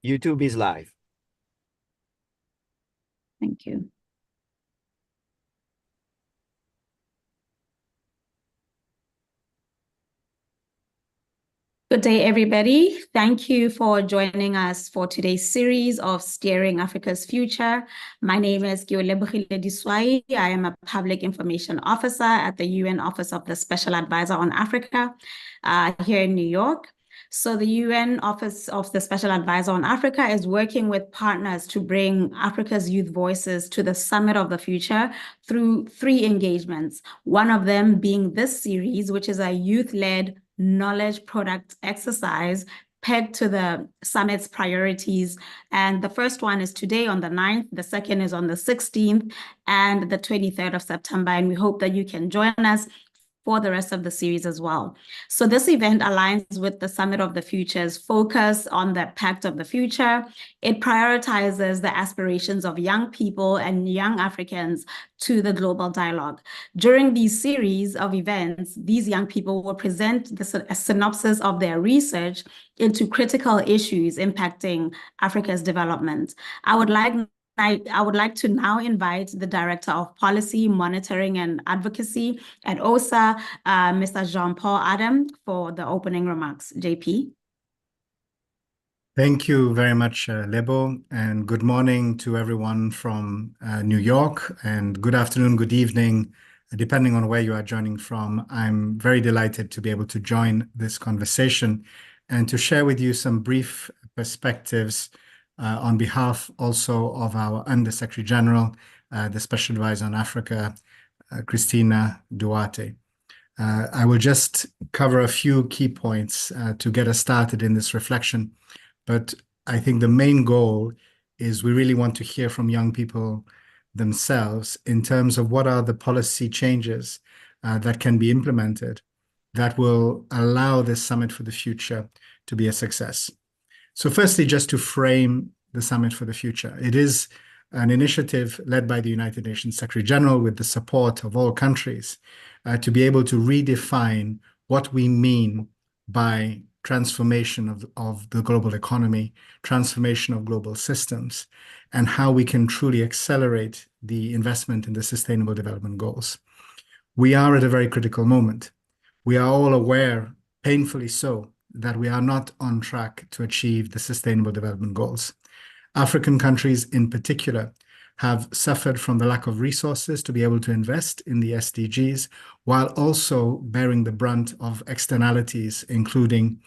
YouTube is live. Thank you. Good day, everybody. Thank you for joining us for today's series of Steering Africa's Future. My name is Giolebogile Diswai. I am a Public Information Officer at the UN Office of the Special Advisor on Africa here in New York. So the UN Office of the Special Advisor on Africa is working with partners to bring Africa's youth voices to the Summit of the Future through 3 engagements, one of them being this series, which is a youth-led knowledge product exercise pegged to the summit's priorities. And the first one is today on the 9th, the second is on the 16th and the 23rd of September. And we hope that you can join us for the rest of the series as well. So this event aligns with the Summit of the Future's focus on the Pact of the Future. It prioritizes the aspirations of young people and young Africans to the global dialogue. During these series of events, these young people will present a synopsis of their research into critical issues impacting Africa's development. I would like to now invite the Director of Policy, Monitoring and Advocacy at OSA, Mr. Jean-Paul Adam, for the opening remarks. JP. Thank you very much, Lebo, and good morning to everyone from New York, and good afternoon, good evening, depending on where you are joining from. I'm very delighted to be able to join this conversation and to share with you some brief perspectives on behalf also of our Undersecretary General, the Special Advisor on Africa, Christina Duarte. I will just cover a few key points to get us started in this reflection, but I think the main goal is we really want to hear from young people themselves in terms of what are the policy changes that can be implemented that will allow this Summit for the Future to be a success. So firstly, just to frame the Summit for the Future, it is an initiative led by the United Nations Secretary General with the support of all countries to be able to redefine what we mean by transformation of the global economy, transformation of global systems, and how we can truly accelerate the investment in the Sustainable Development Goals. We are at a very critical moment. We are all aware, painfully so, that we are not on track to achieve the Sustainable Development Goals. African countries in particular have suffered from the lack of resources to be able to invest in the SDGs, while also bearing the brunt of externalities, including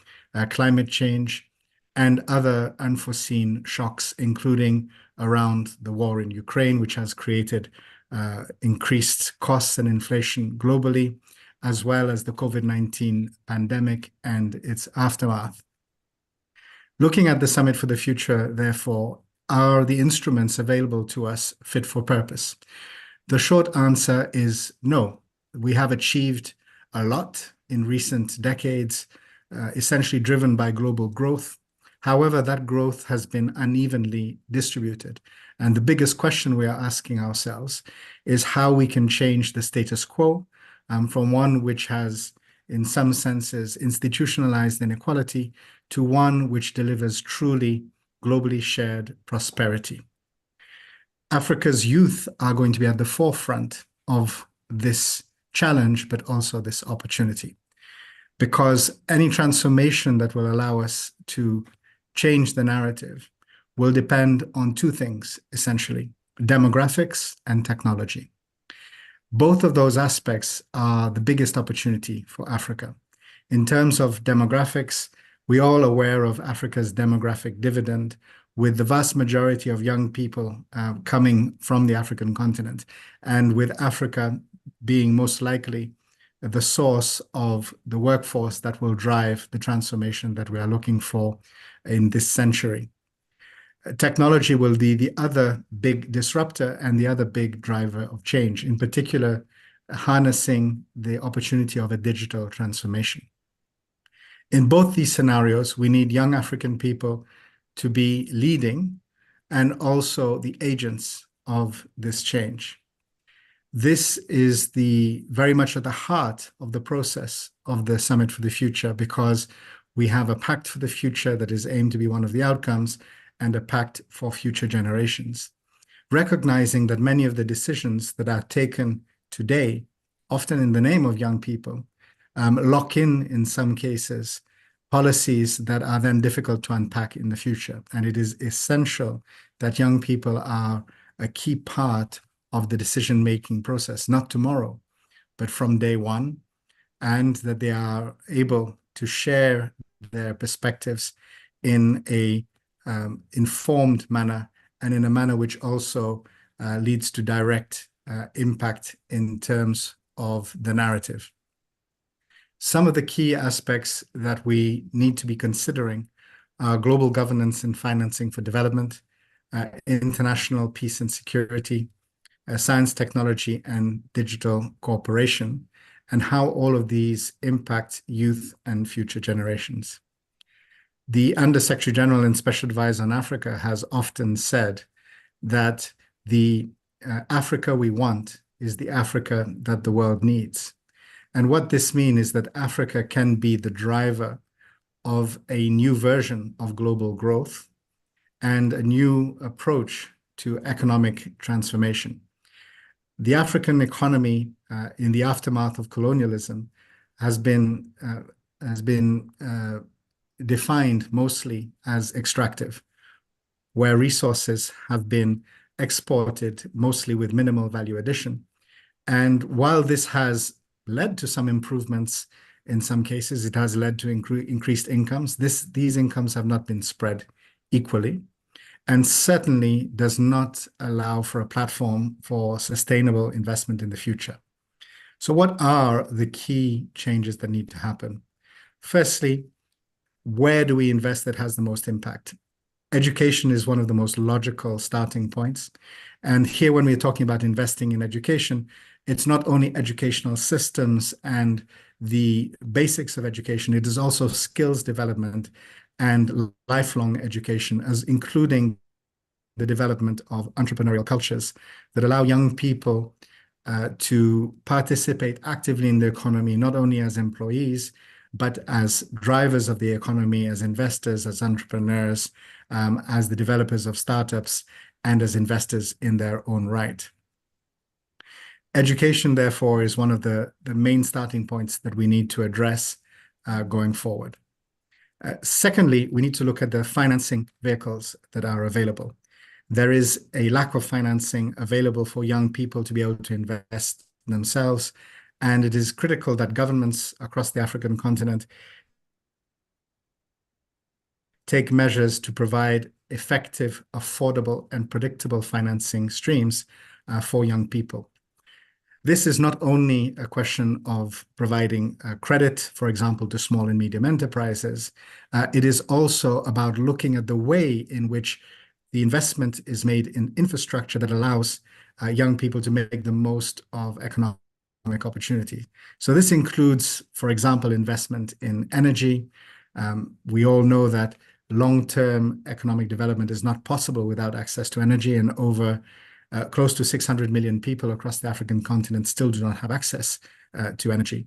climate change and other unforeseen shocks, including around the war in Ukraine, which has created increased costs and inflation globally, as well as the COVID-19 pandemic and its aftermath. Looking at the Summit for the Future, therefore, are the instruments available to us fit for purpose? The short answer is no. We have achieved a lot in recent decades, essentially driven by global growth. However, that growth has been unevenly distributed. And the biggest question we are asking ourselves is how we can change the status quo from one which has, in some senses, institutionalized inequality to one which delivers truly globally shared prosperity. Africa's youth are going to be at the forefront of this challenge, but also this opportunity, because any transformation that will allow us to change the narrative will depend on 2 things, essentially: demographics and technology. Both of those aspects are the biggest opportunity for Africa. In terms of demographics, we're all aware of Africa's demographic dividend, with the vast majority of young people coming from the African continent, and with Africa being most likely the source of the workforce that will drive the transformation that we are looking for in this century. Technology will be the other big disruptor and the other big driver of change, in particular, harnessing the opportunity of a digital transformation. In both these scenarios, we need young African people to be leading and also the agents of this change. This is very much at the heart of the process of the Summit for the Future, because we have a pact for the future that is aimed to be one of the outcomes, and a pact for future generations, recognizing that many of the decisions that are taken today, often in the name of young people, lock in some cases, policies that are then difficult to unpack in the future. And it is essential that young people are a key part of the decision-making process, not tomorrow, but from day one, and that they are able to share their perspectives in a informed manner and in a manner which also leads to direct impact in terms of the narrative. Some of the key aspects that we need to be considering are global governance and financing for development, international peace and security, science, technology, and digital cooperation, and how all of these impact youth and future generations. The Under-Secretary General and Special Advisor on Africa has often said that the Africa we want is the Africa that the world needs. And what this means is that Africa can be the driver of a new version of global growth and a new approach to economic transformation. The African economy in the aftermath of colonialism has been defined mostly as extractive, where resources have been exported mostly with minimal value addition. And while this has led to some improvements in some cases, it has led to increased incomes. These incomes have not been spread equally, and certainly does not allow for a platform for sustainable investment in the future. So what are the key changes that need to happen? Firstly, where do we invest that has the most impact? Education is one of the most logical starting points. And here, when we're talking about investing in education, it's not only educational systems and the basics of education, it is also skills development and lifelong education, as including the development of entrepreneurial cultures that allow young people to participate actively in the economy, not only as employees, but as drivers of the economy, as investors, as entrepreneurs, as the developers of startups, and as investors in their own right. Education, therefore, is one of the main starting points that we need to address going forward. Secondly, we need to look at the financing vehicles that are available. There is a lack of financing available for young people to be able to invest themselves, and it is critical that governments across the African continent take measures to provide effective, affordable, and predictable financing streams for young people. This is not only a question of providing credit, for example, to small and medium enterprises. It is also about looking at the way in which the investment is made in infrastructure that allows young people to make the most of economic opportunity. So this includes, for example, investment in energy. We all know that long-term economic development is not possible without access to energy, and over close to 600 million people across the African continent still do not have access to energy.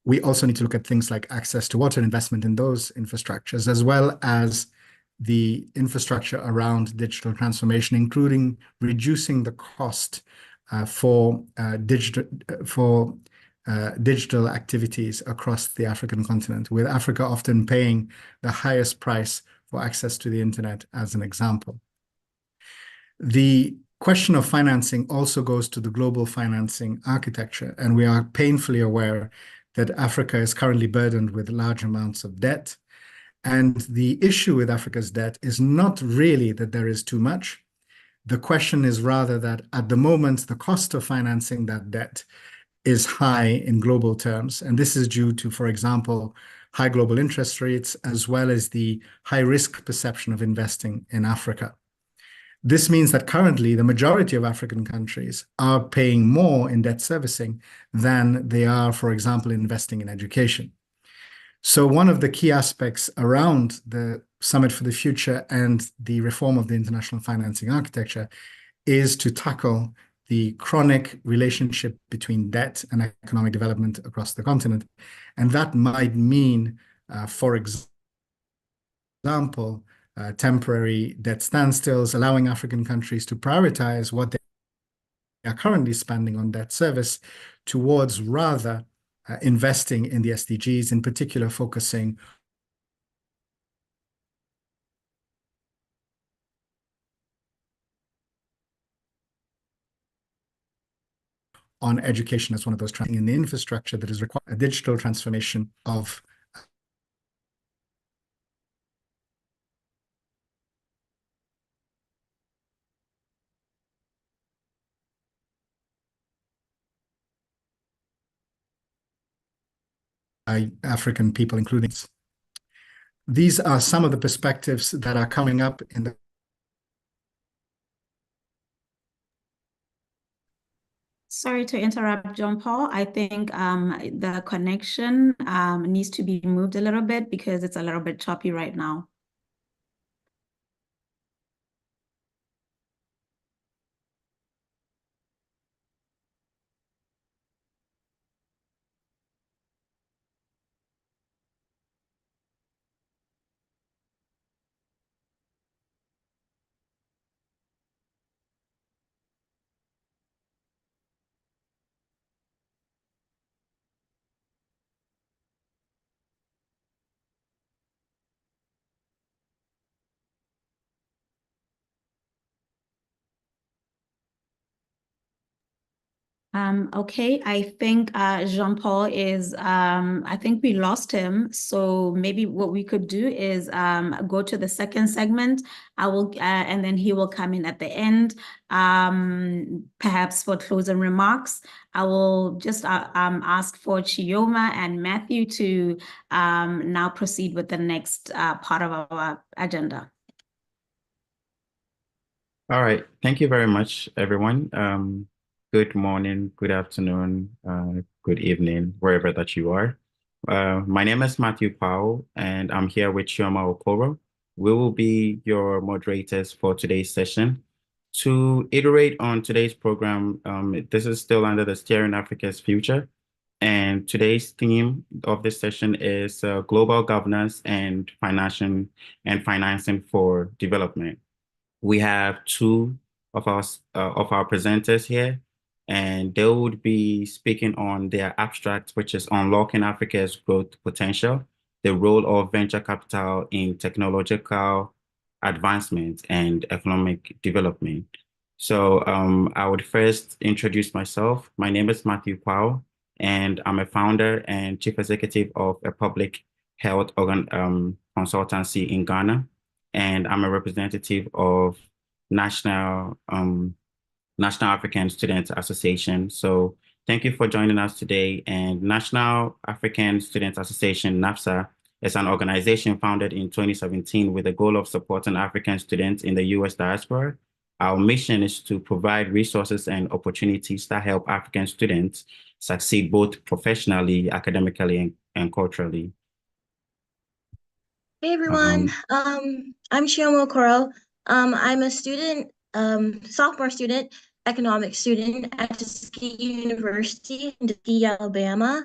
We also need to look at things like access to water, investment in those infrastructures, as well as the infrastructure around digital transformation, including reducing the cost for digital activities across the African continent, with Africa often paying the highest price for access to the internet, as an example. The question of financing also goes to the global financing architecture, and we are painfully aware that Africa is currently burdened with large amounts of debt. And the issue with Africa's debt is not really that there is too much. The question is rather that at the moment, the cost of financing that debt is high in global terms. And this is due to, for example, high global interest rates, as well as the high risk perception of investing in Africa. This means that currently the majority of African countries are paying more in debt servicing than they are, for example, investing in education. So one of the key aspects around the Summit for the Future and the reform of the international financing architecture is to tackle the chronic relationship between debt and economic development across the continent. And that might mean, for example, temporary debt standstills, allowing African countries to prioritize what they are currently spending on debt service towards rather investing in the SDGs, in particular focusing on education as one of those in the infrastructure that is required, a digital transformation of African people, including. These are some of the perspectives that are coming up in the. Sorry to interrupt, John Paul. I think the connection needs to be moved a little bit because it's a little bit choppy right now. Okay, I think Jean-Paul is, I think we lost him. So maybe what we could do is go to the second segment. And then he will come in at the end, perhaps for closing remarks. I will just ask for Chioma and Matthew to now proceed with the next part of our agenda. All right. Thank you very much, everyone. Good morning, good afternoon, good evening, wherever that you are. My name is Matthew Powell, and I'm here with Chioma Okoro. We will be your moderators for today's session. To iterate on today's program, this is still under the Steering Africa's Future. And today's theme of this session is global governance and financing for development. We have two of our presenters here, and they would be speaking on their abstract, which is Unlocking Africa's Growth Potential, the role of venture capital in technological advancement and economic development. So I would first introduce myself. My name is Matthew Powell, and I'm a founder and chief executive of a public health consultancy in Ghana. And I'm a representative of National African Students Association. So thank you for joining us today. And National African Students Association, NAFSA, is an organization founded in 2017 with the goal of supporting African students in the US diaspora. Our mission is to provide resources and opportunities that help African students succeed both professionally, academically, and culturally. Hey everyone, I'm Chioma Okoro. I'm a student, sophomore student, economics student at Tuskegee University in Tuskegee, Alabama.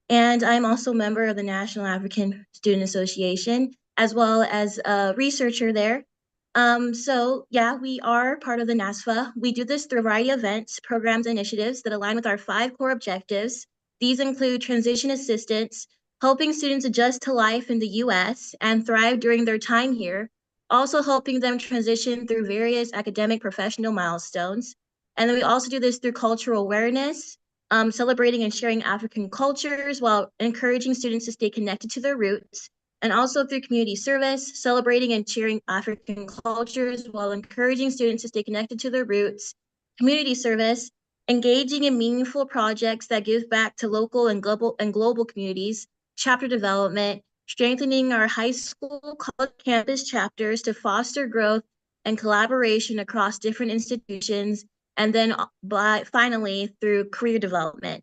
And I'm also a member of the National African Student Association, as well as a researcher there. So yeah, we are part of the NASFA. We do this through a variety of events, programs, and initiatives that align with our 5 core objectives. These include transition assistance, helping students adjust to life in the US and thrive during their time here, also helping them transition through various academic professional milestones. And then we also do this through cultural awareness, celebrating and sharing African cultures while encouraging students to stay connected to their roots, and also through community service, celebrating and sharing African cultures while encouraging students to stay connected to their roots, community service, engaging in meaningful projects that give back to local and global communities, chapter development, strengthening our high school, college campus chapters to foster growth and collaboration across different institutions, and then finally through career development,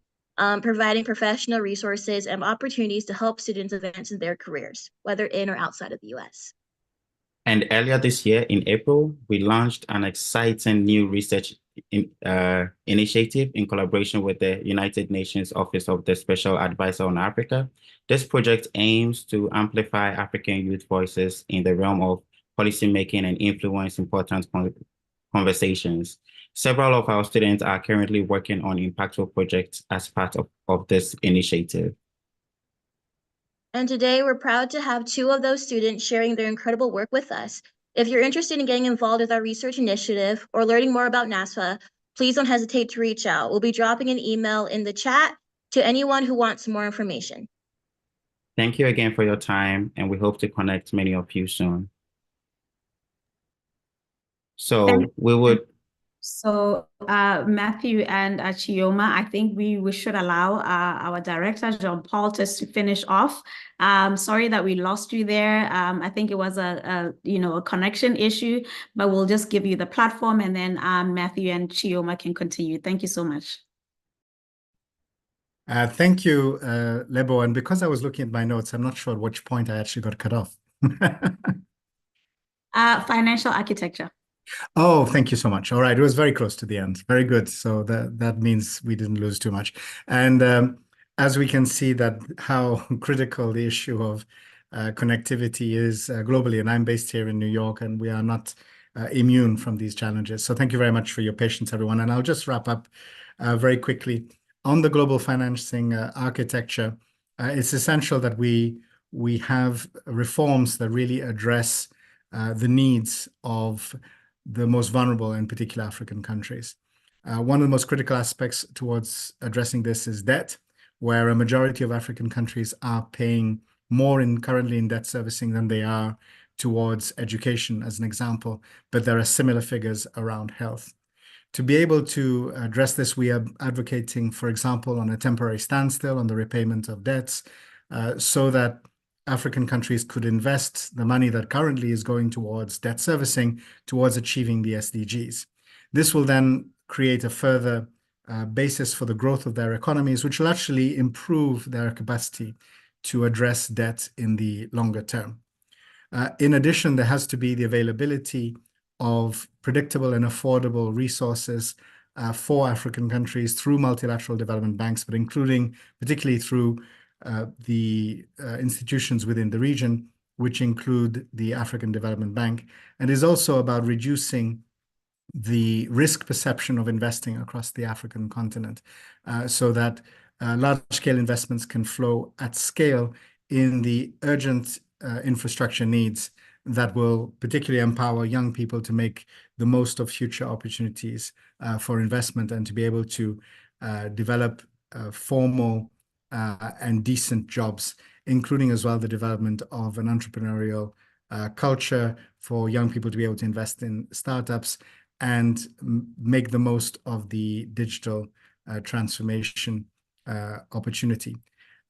providing professional resources and opportunities to help students advance in their careers, whether in or outside of the US. And earlier this year, in April, we launched an exciting new research initiative in collaboration with the United Nations Office of the Special Advisor on Africa. This project aims to amplify African youth voices in the realm of policymaking and influence important conversations. Several of our students are currently working on impactful projects as part of this initiative. And today we're proud to have two of those students sharing their incredible work with us. If you're interested in getting involved with our research initiative or learning more about NASFA, please don't hesitate to reach out. We'll be dropping an email in the chat to anyone who wants more information. Thank you again for your time, and we hope to connect many of you soon. So we would. So Matthew and Chioma, I think we should allow our director, Jean-Paul, to finish off. Sorry that we lost you there. I think it was a connection issue, but we'll just give you the platform, and then Matthew and Chioma can continue. Thank you so much. Thank you, Lebo. And because I was looking at my notes, I'm not sure at which point I actually got cut off. Financial architecture. Oh, thank you so much. All right. It was very close to the end. Very good. So that means we didn't lose too much. And as we can see that how critical the issue of connectivity is globally, and I'm based here in New York, and we are not immune from these challenges. So thank you very much for your patience, everyone. And I'll just wrap up very quickly. On the global financing architecture, it's essential that we have reforms that really address the needs of the most vulnerable, in particular African countries. One of the most critical aspects towards addressing this is debt, where a majority of African countries are paying more currently in debt servicing than they are towards education, as an example, but there are similar figures around health. To be able to address this, we are advocating, for example, on a temporary standstill on the repayment of debts, so that African countries could invest the money that currently is going towards debt servicing towards achieving the SDGs. This will then create a further basis for the growth of their economies, which will actually improve their capacity to address debt in the longer term. In addition, there has to be the availability of predictable and affordable resources for African countries through multilateral development banks, but including particularly through the institutions within the region, which include the African Development Bank, and is also about reducing the risk perception of investing across the African continent, so that large-scale investments can flow at scale in the urgent infrastructure needs that will particularly empower young people to make the most of future opportunities for investment and to be able to develop formal and decent jobs, including as well the development of an entrepreneurial culture for young people to be able to invest in startups and make the most of the digital transformation opportunity.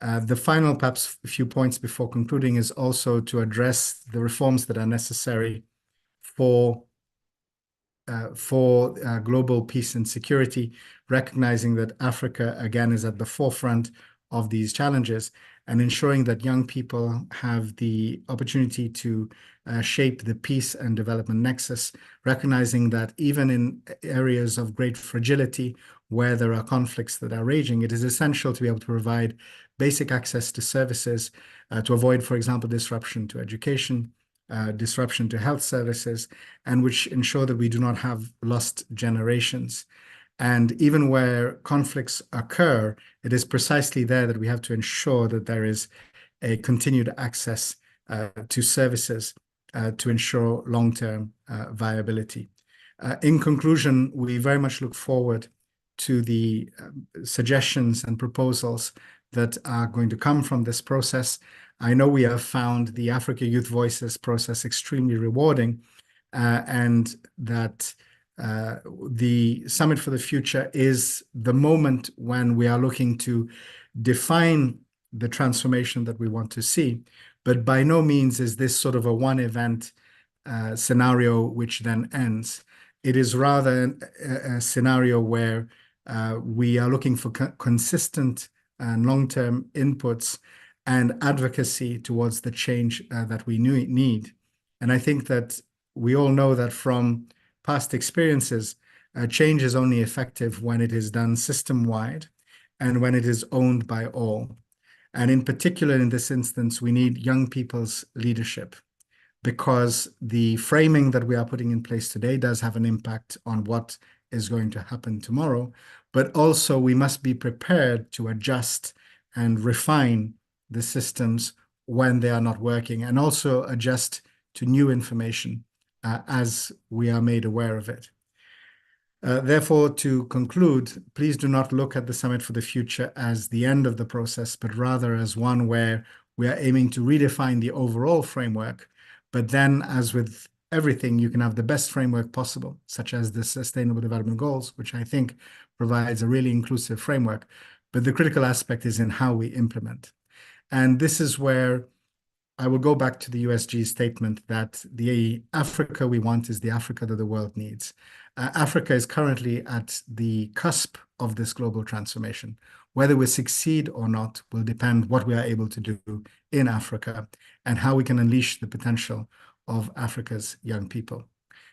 The final, perhaps a few points before concluding, is also to address the reforms that are necessary for global peace and security, recognizing that Africa, again, is at the forefront of these challenges, and ensuring that young people have the opportunity to shape the peace and development nexus, recognizing that even in areas of great fragility, where there are conflicts that are raging, it is essential to be able to provide basic access to services to avoid, for example, disruption to education, disruption to health services, and which ensure that we do not have lost generations. And even where conflicts occur, it is precisely there that we have to ensure that there is a continued access to services to ensure long-term viability. In conclusion, we very much look forward to the suggestions and proposals that are going to come from this process. I know we have found the Africa Youth Voices process extremely rewarding, and that the Summit for the Future is the moment when we are looking to define the transformation that we want to see. But by no means is this sort of a one event scenario which then ends. It is rather a scenario where we are looking for consistent and long-term inputs and advocacy towards the change that we need. And I think that we all know that from past experiences, change is only effective when it is done system-wide and when it is owned by all. And in particular, in this instance, we need young people's leadership. because the framing that we are putting in place today does have an impact on what is going to happen tomorrow. But also we must be prepared to adjust and refine the systems when they are not working, and also adjust to new information as we are made aware of it. Therefore, to conclude, please do not look at the Summit for the Future as the end of the process, but rather as one where we are aiming to redefine the overall framework. But then, as with everything, you can have the best framework possible, such as the Sustainable Development Goals, which I think provides a really inclusive framework. But the critical aspect is in how we implement. And this is where I will go back to the USG statement that the Africa we want is the Africa that the world needs. Africa is currently at the cusp of this global transformation. Whether we succeed or not will depend what we are able to do in Africa and how we can unleash the potential of Africa's young people.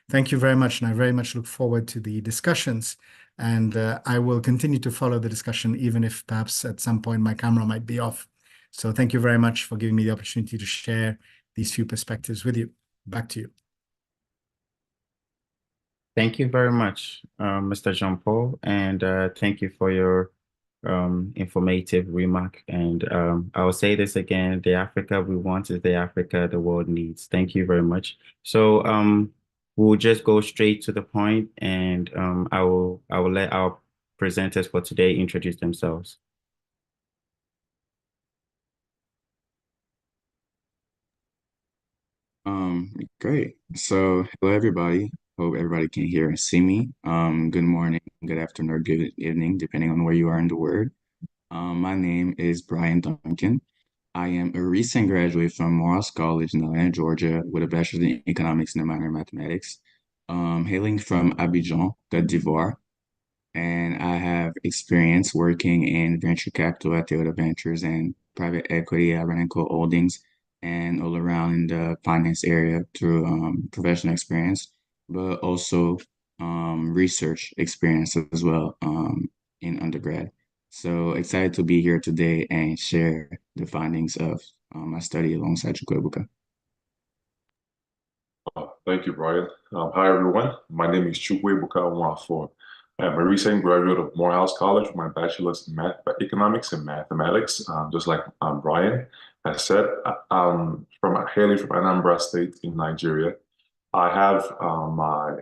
Thank you very much, and I very much look forward to the discussions. And I will continue to follow the discussion, even if perhaps at some point my camera might be off. So thank you very much for giving me the opportunity to share these few perspectives with you. Back to you. Thank you very much, Mr. Jean-Paul, and thank you for your informative remark. And I will say this again, the Africa we want is the Africa the world needs. Thank you very much. So we'll just go straight to the point, and I will let our presenters for today introduce themselves. Great. So hello everybody. Hope everybody can hear and see me. Good morning, good afternoon, or good evening, depending on where you are in the world. My name is Brian Duncan. I am a recent graduate from Morehouse College in Atlanta, Georgia, with a bachelor's in economics and a minor in mathematics. Hailing from Abidjan, Côte d'Ivoire, and I have experience working in venture capital at Toyota Ventures and private equity at Renenco Holdings, and all around in the finance area through professional experience, but also research experience as well in undergrad. So excited to be here today and share the findings of my study alongside Chukwuebuka. Thank you, Brian. Hi, everyone. My name is Chukwuebuka Nwafor. I am a recent graduate of Morehouse College with my bachelor's in economics and mathematics, just like Brian has said. Hailing from Anambra State in Nigeria. I have my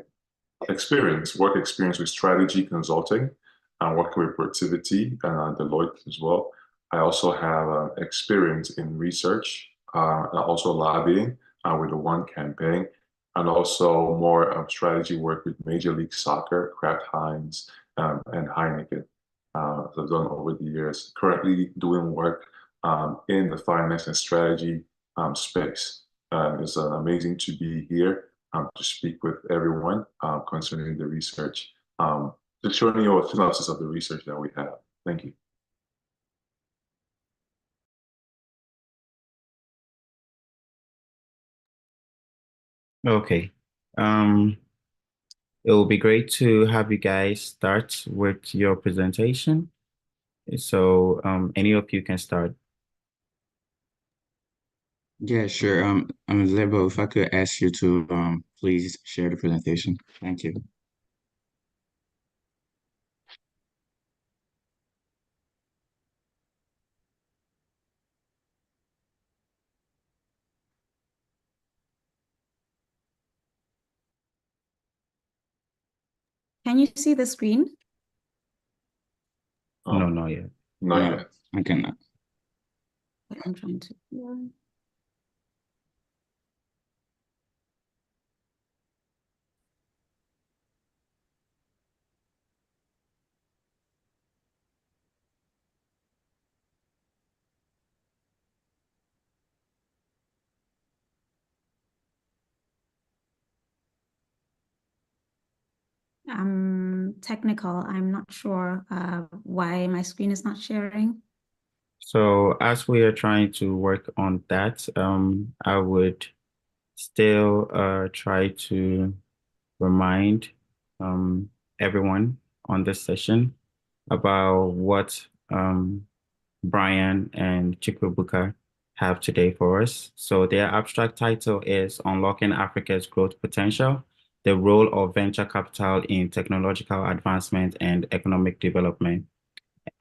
work experience with strategy consulting and working with productivity and Deloitte as well. I also have experience in research and also lobbying with the One campaign, and also more strategy work with Major League Soccer, Kraft Heinz, and Heineken. So I've done over the years. Currently doing work in the finance and strategy space. It's amazing to be here to speak with everyone concerning the research. Just showing you a synopsis of the research that we have. Thank you. Okay. It will be great to have you guys start with your presentation. So any of you can start. Yeah, sure. Lebo, if I could ask you to please share the presentation. Thank you. Can you see the screen? No, not yet. Not yet. I cannot. I'm trying to. Yeah. Technical. I'm not sure why my screen is not sharing. So as we are trying to work on that, I would still try to remind everyone on this session about what Brian and Chukwuebuka have today for us. So their abstract title is Unlocking Africa's Growth Potential, the Role of Venture Capital in Technological Advancement and Economic Development,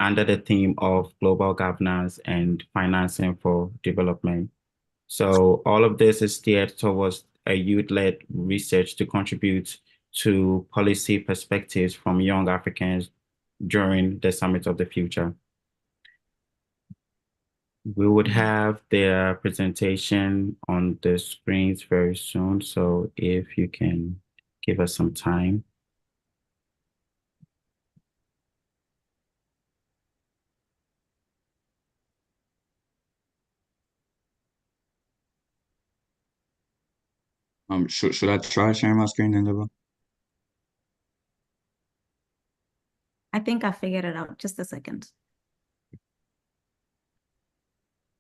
under the theme of global governance and financing for development. So all of this is steered towards a youth-led research to contribute to policy perspectives from young Africans during the Summit of the Future. We would have their presentation on the screens very soon, so if you can give us some time. Should I try sharing my screen then, Deborah? I think I figured it out. Just a second.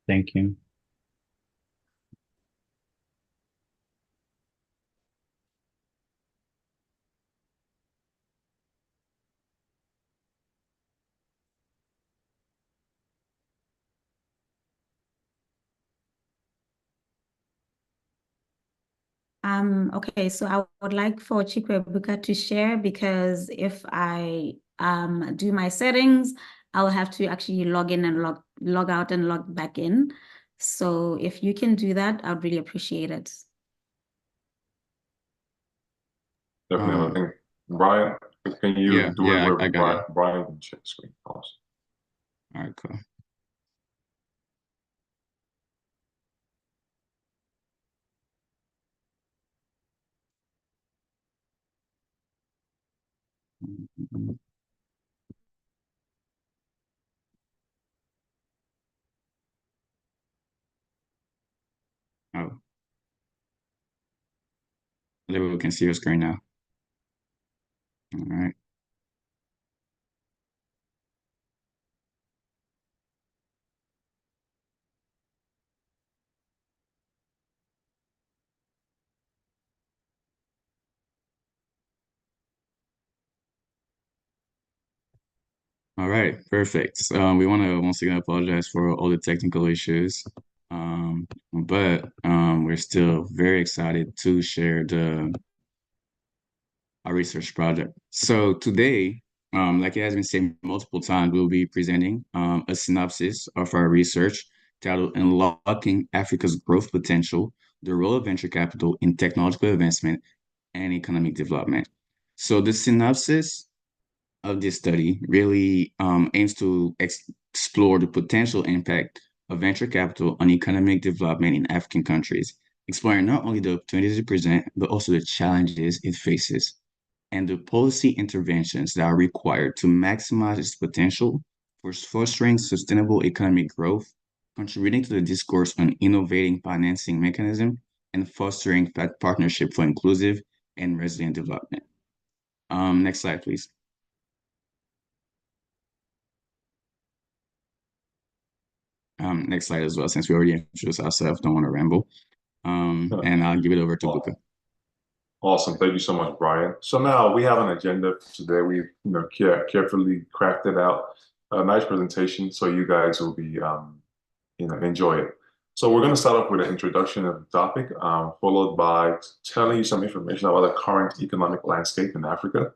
Thank you. Okay, so I would like for Chikwebuka to share, because if I do my settings, I'll have to actually log in and log out and log back in. So if you can do that, I'd really appreciate it. Definitely. I think, Brian, can you do it where I got it. Brian can share the screen? Awesome. All right, cool. Oh, we can see your screen now. All right. All right, perfect. We want to once again apologize for all the technical issues, but we're still very excited to share our research project. So today, like it has been said multiple times, we'll be presenting a synopsis of our research titled Unlocking Africa's Growth Potential, the Role of Venture Capital in Technological Advancement and Economic Development. So the synopsis of this study really aims to explore the potential impact of venture capital on economic development in African countries, exploring not only the opportunities it presents, but also the challenges it faces and the policy interventions that are required to maximize its potential for fostering sustainable economic growth, contributing to the discourse on innovating financing mechanism, and fostering partnership for inclusive and resilient development. Next slide, please. Next slide as well, since we already introduced ourselves, don't want to ramble. And I'll give it over to Luca. Awesome. Thank you so much, Brian. So now we have an agenda for today. We've carefully crafted out a nice presentation so you guys will be enjoy it. So we're going to start off with an introduction of the topic, followed by telling you some information about the current economic landscape in Africa.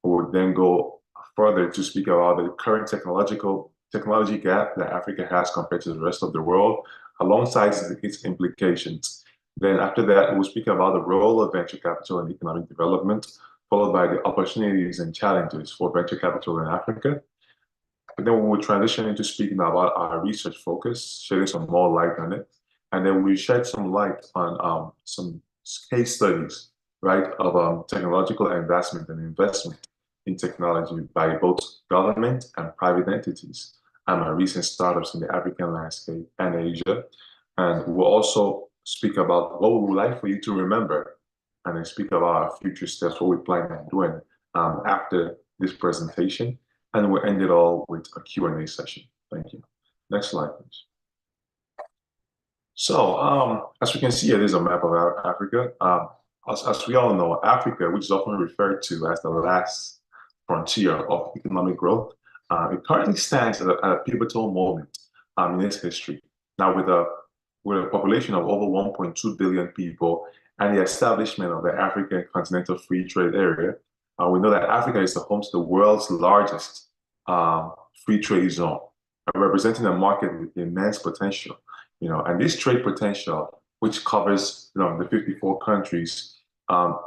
We'll then go further to speak about the current technology gap that Africa has compared to the rest of the world, alongside its implications. Then after that, we'll speak about the role of venture capital in economic development, followed by the opportunities and challenges for venture capital in Africa. And then we will transition into speaking about our research focus, shedding some more light on it. And then we shed some light on some case studies, right, of technological investment and investment in technology by both government and private entities, and recent startups in the African landscape and Asia. And we'll also speak about what we would like for you to remember, and then speak about our future steps, what we plan on doing after this presentation. And we'll end it all with a Q&A session. Thank you. Next slide, please. So as we can see, it is a map of Africa. As we all know, Africa, which is often referred to as the last frontier of economic growth, it currently stands at a pivotal moment in its history. Now, with a with a population of over 1.2 billion people and the establishment of the African Continental Free Trade Area, we know that Africa is the home to the world's largest free trade zone, representing a market with immense potential. And this trade potential, which covers the 54 countries,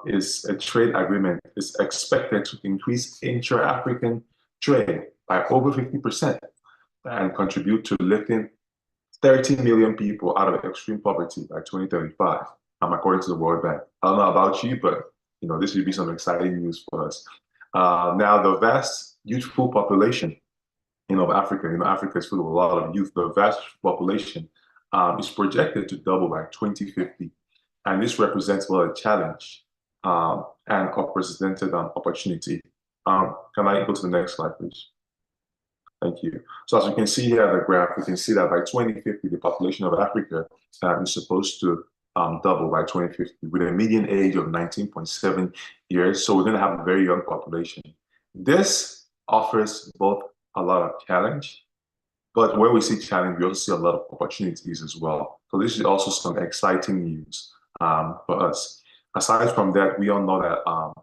is a trade agreement is expected to increase intra-African trade by over 50% and contribute to lifting 30 million people out of extreme poverty by 2035, according to the World Bank. I don't know about you, but this would be some exciting news for us. Now, the vast youthful population of Africa, Africa is full of a lot of youth. The vast population is projected to double by 2050. And this represents a challenge and unprecedented opportunity. Can I go to the next slide, please? Thank you. So as you can see here at the graph, we can see that by 2050, the population of Africa is supposed to double by 2050 with a median age of 19.7 years. So we're going to have a very young population. This offers both a lot of challenge, but where we see challenge, we also see a lot of opportunities as well. So this is also some exciting news for us. Aside from that, we all know that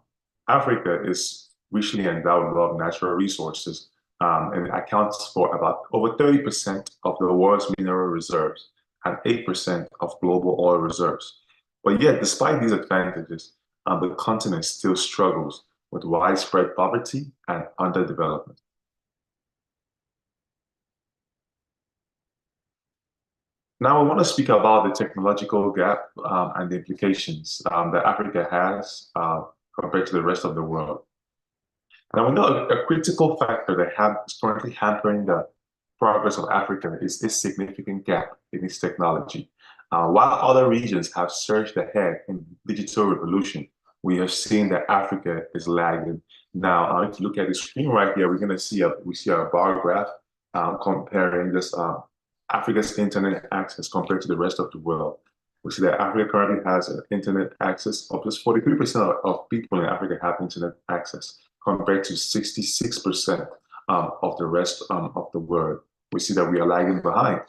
Africa is richly endowed with a lot of natural resources. And it accounts for about over 30% of the world's mineral reserves and 8% of global oil reserves. But yet, despite these advantages, the continent still struggles with widespread poverty and underdevelopment. Now, I want to speak about the technological gap and the implications that Africa has compared to the rest of the world. Now, we know a critical factor that is currently hampering the progress of Africa is this significant gap in its technology. While other regions have surged ahead in digital revolution, we have seen that Africa is lagging. Now, if you look at the screen right here, we're going to see a bar graph comparing this Africa's internet access compared to the rest of the world. We see that Africa currently has an internet access of just 43% of people in Africa have internet access, compared to 66% of the rest of the world. We see that we are lagging behind,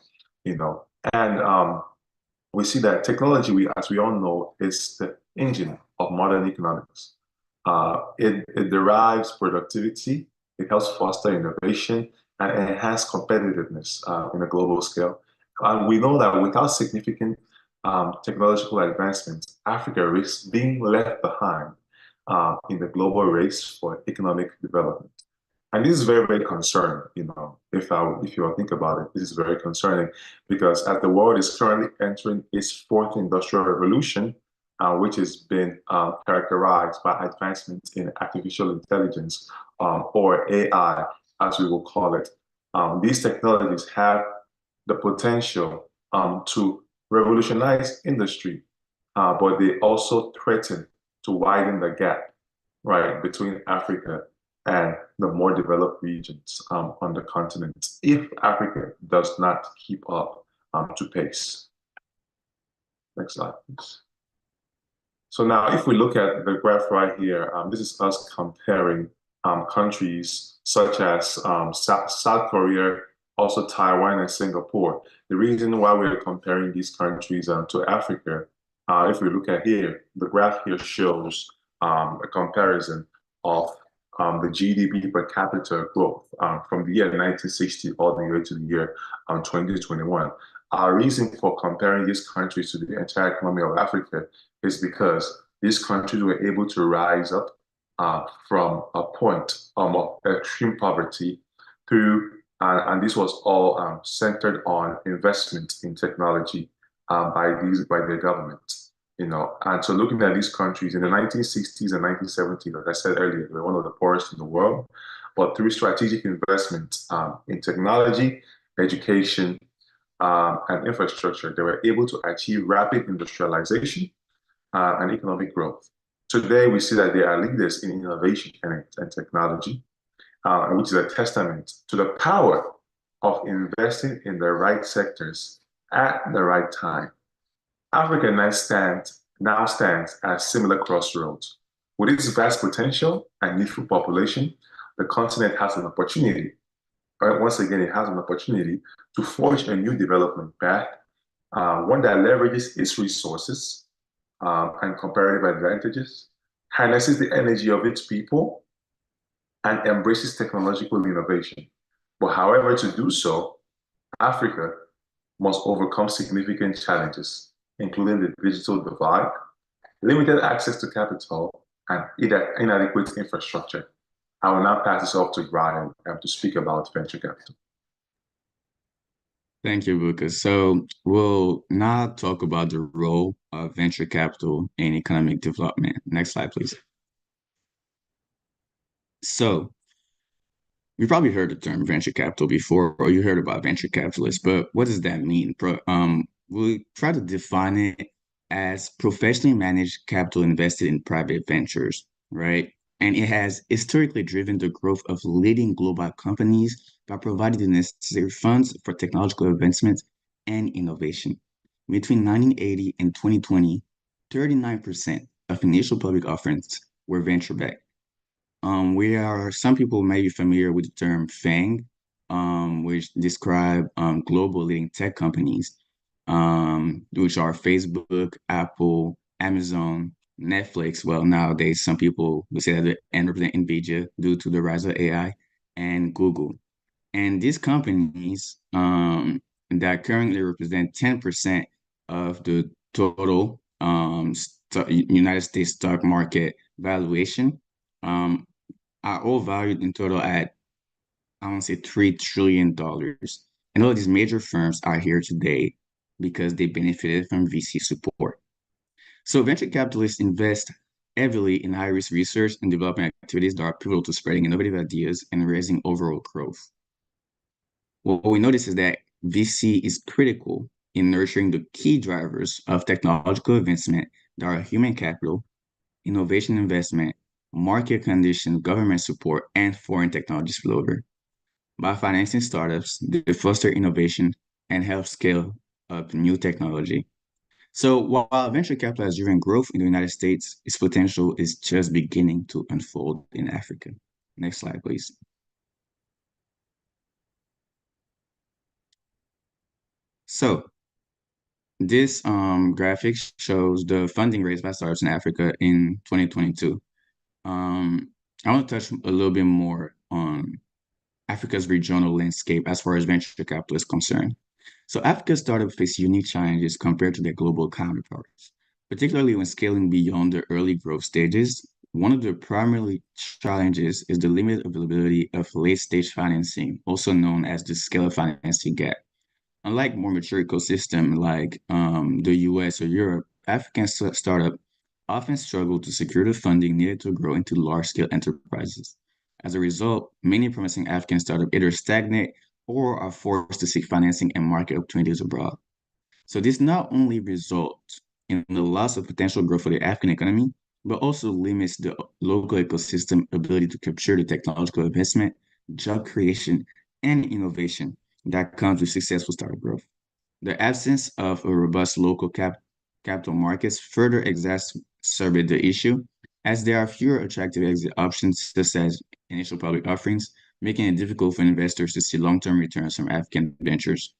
and we see that technology, as we all know, is the engine of modern economics. It derives productivity, it helps foster innovation, and enhance competitiveness in a global scale. And we know that without significant technological advancements, Africa risks being left behind in the global race for economic development. And this is very, very concerning, if you think about it, this is very concerning because as the world is currently entering its fourth industrial revolution, which has been characterized by advancements in artificial intelligence, or AI, as we will call it. These technologies have the potential to revolutionize industry, but they also threaten to widen the gap, right, between Africa and the more developed regions on the continent if Africa does not keep up to pace. Next slide, please. So now if we look at the graph right here, this is us comparing countries such as South Korea, also Taiwan and Singapore. The reason why we're comparing these countries to Africa, if we look at here, the graph here shows a comparison of the GDP per capita growth from the year 1960 all the way to the year 2021. Our reason for comparing these countries to the entire economy of Africa is because these countries were able to rise up from a point of extreme poverty through, and this was all centered on investment in technology by their governments, And so looking at these countries in the 1960s and 1970s, like I said earlier, they were one of the poorest in the world, but through strategic investment in technology, education, and infrastructure, they were able to achieve rapid industrialization and economic growth. Today, we see that they are leaders in innovation and technology, which is a testament to the power of investing in the right sectors at the right time. Africa now stands at similar crossroads. With its vast potential and youthful population, the continent has an opportunity. Right? Once again, it has an opportunity to forge a new development path one that leverages its resources and comparative advantages, harnesses the energy of its people, and embraces technological innovation. But however, to do so, Africa must overcome significant challenges, including the digital divide, limited access to capital, and inadequate infrastructure. I will now pass this off to Brian to speak about venture capital. Thank you, Lucas. So we'll now talk about the role of venture capital in economic development. Next slide, please. So you probably heard the term venture capital before, or you heard about venture capitalists, but what does that mean? We try to define it as professionally managed capital invested in private ventures, right? And it has historically driven the growth of leading global companies by providing the necessary funds for technological advancement and innovation. Between 1980 and 2020, 39% of initial public offerings were venture-backed. Some people may be familiar with the term FANG, which describe global leading tech companies, which are Facebook, Apple, Amazon, Netflix. Well, nowadays, some people would say that they represent NVIDIA due to the rise of AI, and Google. And these companies that currently represent 10% of the total United States stock market valuation are all valued in total at, I want to say, $3 trillion. And all of these major firms are here today because they benefited from VC support. So venture capitalists invest heavily in high-risk research and development activities that are pivotal to spreading innovative ideas and raising overall growth. What we notice is that VC is critical in nurturing the key drivers of technological advancement that are human capital, innovation investment, market conditions, government support, and foreign technology spillover. By financing startups, they foster innovation and help scale up new technology. So while venture capital has driven growth in the United States, its potential is just beginning to unfold in Africa. Next slide, please. So this graphic shows the funding raised by startups in Africa in 2022. I want to touch a little bit more on Africa's regional landscape as far as venture capital is concerned. So Africa's startups face unique challenges compared to their global counterparts, particularly when scaling beyond the early growth stages. One of the primary challenges is the limited availability of late-stage financing, also known as the scale financing gap. Unlike more mature ecosystems like the US or Europe, African startups often struggle to secure the funding needed to grow into large-scale enterprises. As a result, many promising African startups either stagnate or are forced to seek financing and market opportunities abroad. So this not only results in the loss of potential growth for the African economy, but also limits the local ecosystem ability to capture the technological investment, job creation, and innovation that comes with successful startup growth. The absence of a robust local capital markets further exacerbate the issue, as there are fewer attractive exit options, such as initial public offerings, making it difficult for investors to see long-term returns from African ventures.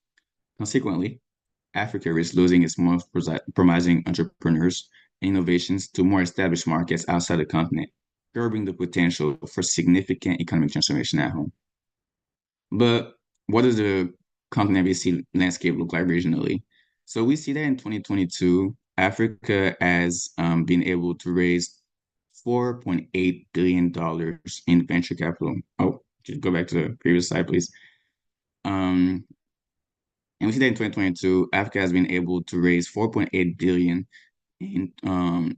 Consequently, Africa risks losing its most promising entrepreneurs and innovations to more established markets outside the continent, curbing the potential for significant economic transformation at home. But what does the continent VC landscape look like regionally? So we see that in 2022, Africa has been able to raise $4.8 billion in venture capital. Oh, just go back to the previous slide, please. And we see that in 2022, Africa has been able to raise 4.8 billion in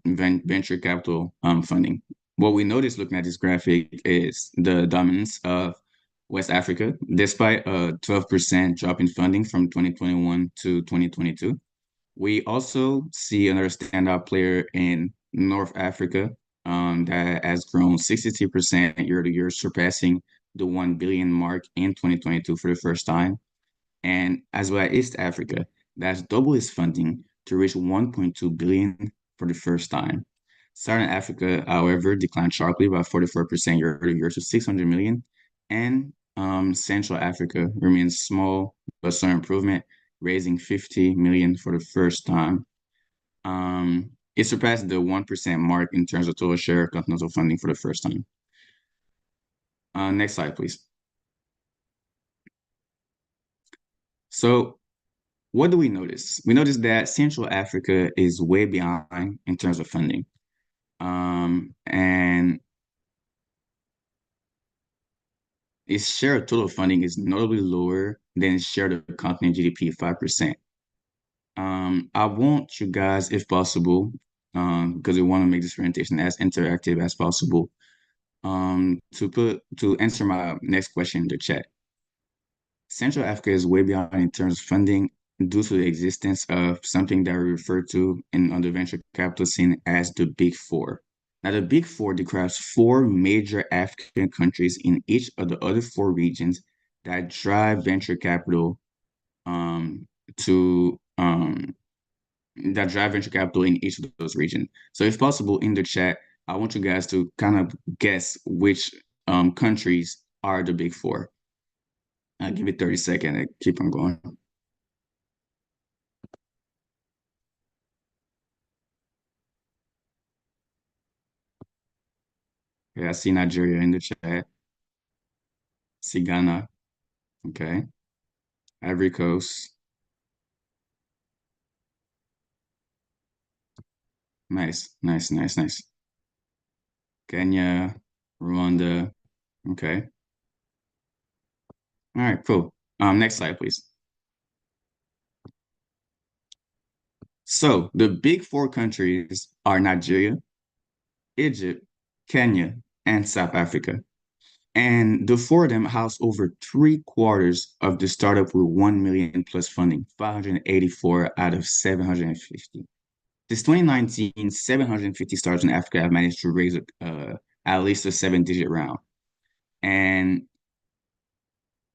venture capital funding. What we notice looking at this graphic is the dominance of West Africa, despite a 12% drop in funding from 2021 to 2022. We also see another standout player in North Africa that has grown 62% year to year, surpassing the 1 billion mark in 2022 for the first time. And as well as East Africa, that's double its funding to reach 1.2 billion for the first time. Southern Africa, however, declined sharply by 44% year to year to 600 million. And Central Africa remains small, but saw improvement raising 50 million for the first time. It surpassed the 1% mark in terms of total share of continental funding for the first time. Next slide, please. So what do we notice? We notice that Central Africa is way behind in terms of funding. And its share of total funding is notably lower than its share of the continent GDP, 5%. I want you guys, if possible, because we want to make this presentation as interactive as possible, to answer my next question in the chat. Central Africa is way behind in terms of funding due to the existence of something that we refer to on the venture capital scene as the Big Four. Now, the Big Four describes four major African countries in each of the other four regions that drive venture capital in each of those regions. So if possible, in the chat, I want you guys to kind of guess which countries are the Big Four. I'll give it 30 seconds and keep on going. Okay, I see Nigeria in the chat. See Ghana. Okay. Ivory Coast. Nice. Kenya, Rwanda. Okay. All right, cool. Next slide, please. So the Big Four countries are Nigeria, Egypt, Kenya, and South Africa. And the four of them house over 3/4 of the startup with 1 million plus funding, 584 out of 750. Since 2019, 750 startups in Africa have managed to raise at least a 7-digit round. And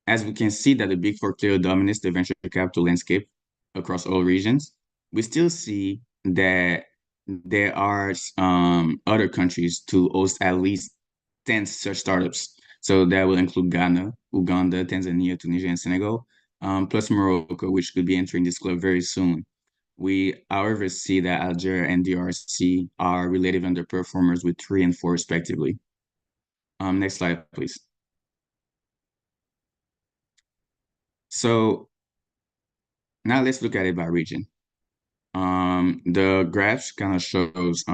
as we can see that the Big Four clearly dominates the venture capital landscape across all regions, we still see that there are other countries to host at least 10 such startups. So that will include Ghana, Uganda, Tanzania, Tunisia, and Senegal, plus Morocco, which could be entering this club very soon. We, however, see that Algeria and DRC are relative underperformers with 3 and 4 respectively. Next slide, please. So now let's look at it by region. The graphs kind of shows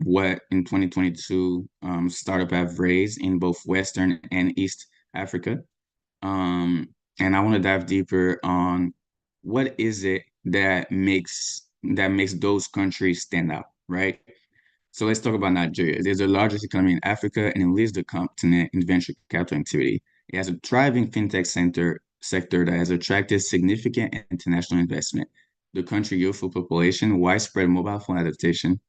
what in 2022 startup have raised in both Western and East Africa. And I want to dive deeper on what is it that makes those countries stand out, right? So let's talk about Nigeria. There's the largest economy in Africa and it leads the continent in venture capital activity. It has a thriving fintech sector that has attracted significant international investment. The country's youthful population, widespread mobile phone adaptation,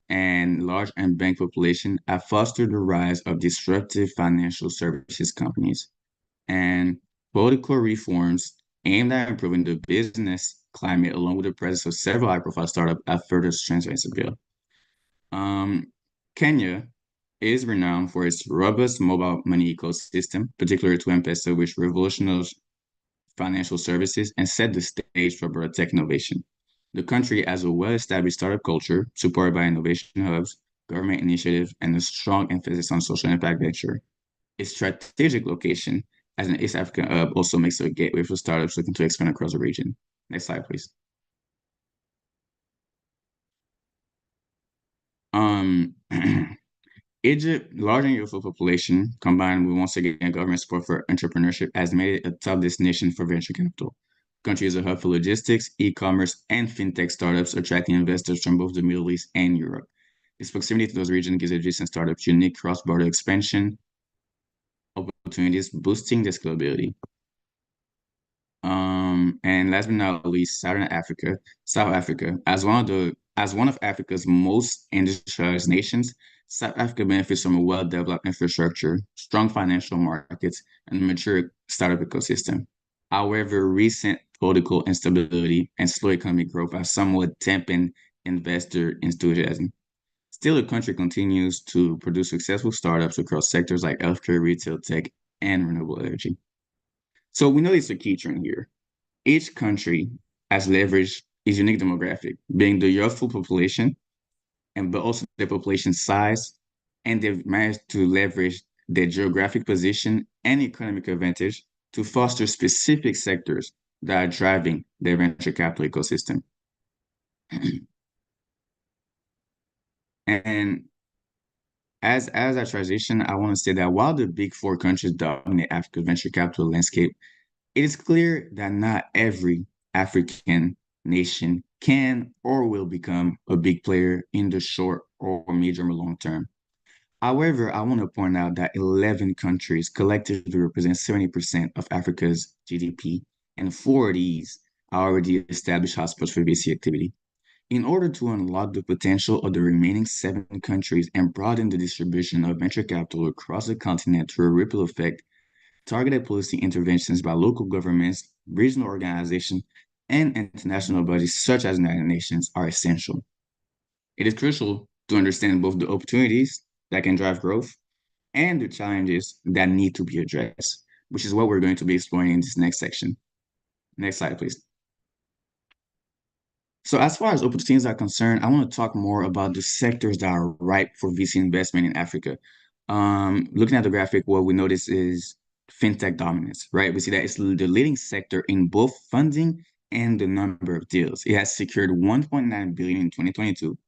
and large unbanked population have fostered the rise of disruptive financial services companies. And political reforms aimed at improving the business climate, along with the presence of several high-profile startups, have further strengthened its appeal. Kenya is renowned for its robust mobile money ecosystem, particularly to M-Pesa, which revolutionized financial services and set the stage for broader tech innovation. The country has a well-established startup culture supported by innovation hubs, government initiatives, and a strong emphasis on social impact venture. Its strategic location as an East African hub also makes it a gateway for startups looking to expand across the region. Next slide, please. Egypt, large and youthful population, combined with once again government support for entrepreneurship, has made it a top destination for venture capital. The country is a hub for logistics, e-commerce, and fintech startups, attracting investors from both the Middle East and Europe. Its proximity to those regions gives adjacent startups unique cross-border expansion opportunities, boosting their scalability. And last but not least, South Africa, as one of Africa's most industrialized nations, South Africa benefits from a well-developed infrastructure, strong financial markets, and a mature startup ecosystem. However, recent political instability and slow economic growth have somewhat dampened investor enthusiasm. Still, the country continues to produce successful startups across sectors like healthcare, retail, tech, and renewable energy. So we know it's a key trend here. Each country as leverage is unique demographic, being the youthful population, but also the population size, and they've managed to leverage their geographic position and economic advantage to foster specific sectors that are driving their venture capital ecosystem. And as I transition, I want to say that while the big four countries dominate Africa's venture capital landscape, it is clear that not every African nation can or will become a big player in the short or medium or long term. However, I want to point out that 11 countries collectively represent 70% of Africa's GDP, and four of these are already established hotspots for VC activity. In order to unlock the potential of the remaining 7 countries and broaden the distribution of venture capital across the continent through a ripple effect, targeted policy interventions by local governments, regional organizations, and international bodies such as the United Nations are essential. It is crucial to understand both the opportunities that can drive growth and the challenges that need to be addressed, which is what we're going to be exploring in this next section. Next slide, please. So as far as opportunities are concerned, I want to talk more about the sectors that are ripe for VC investment in Africa. Looking at the graphic, what we notice is fintech dominance, right? We see that it's the leading sector in both funding and the number of deals. It has secured 1.9 billion in 2022,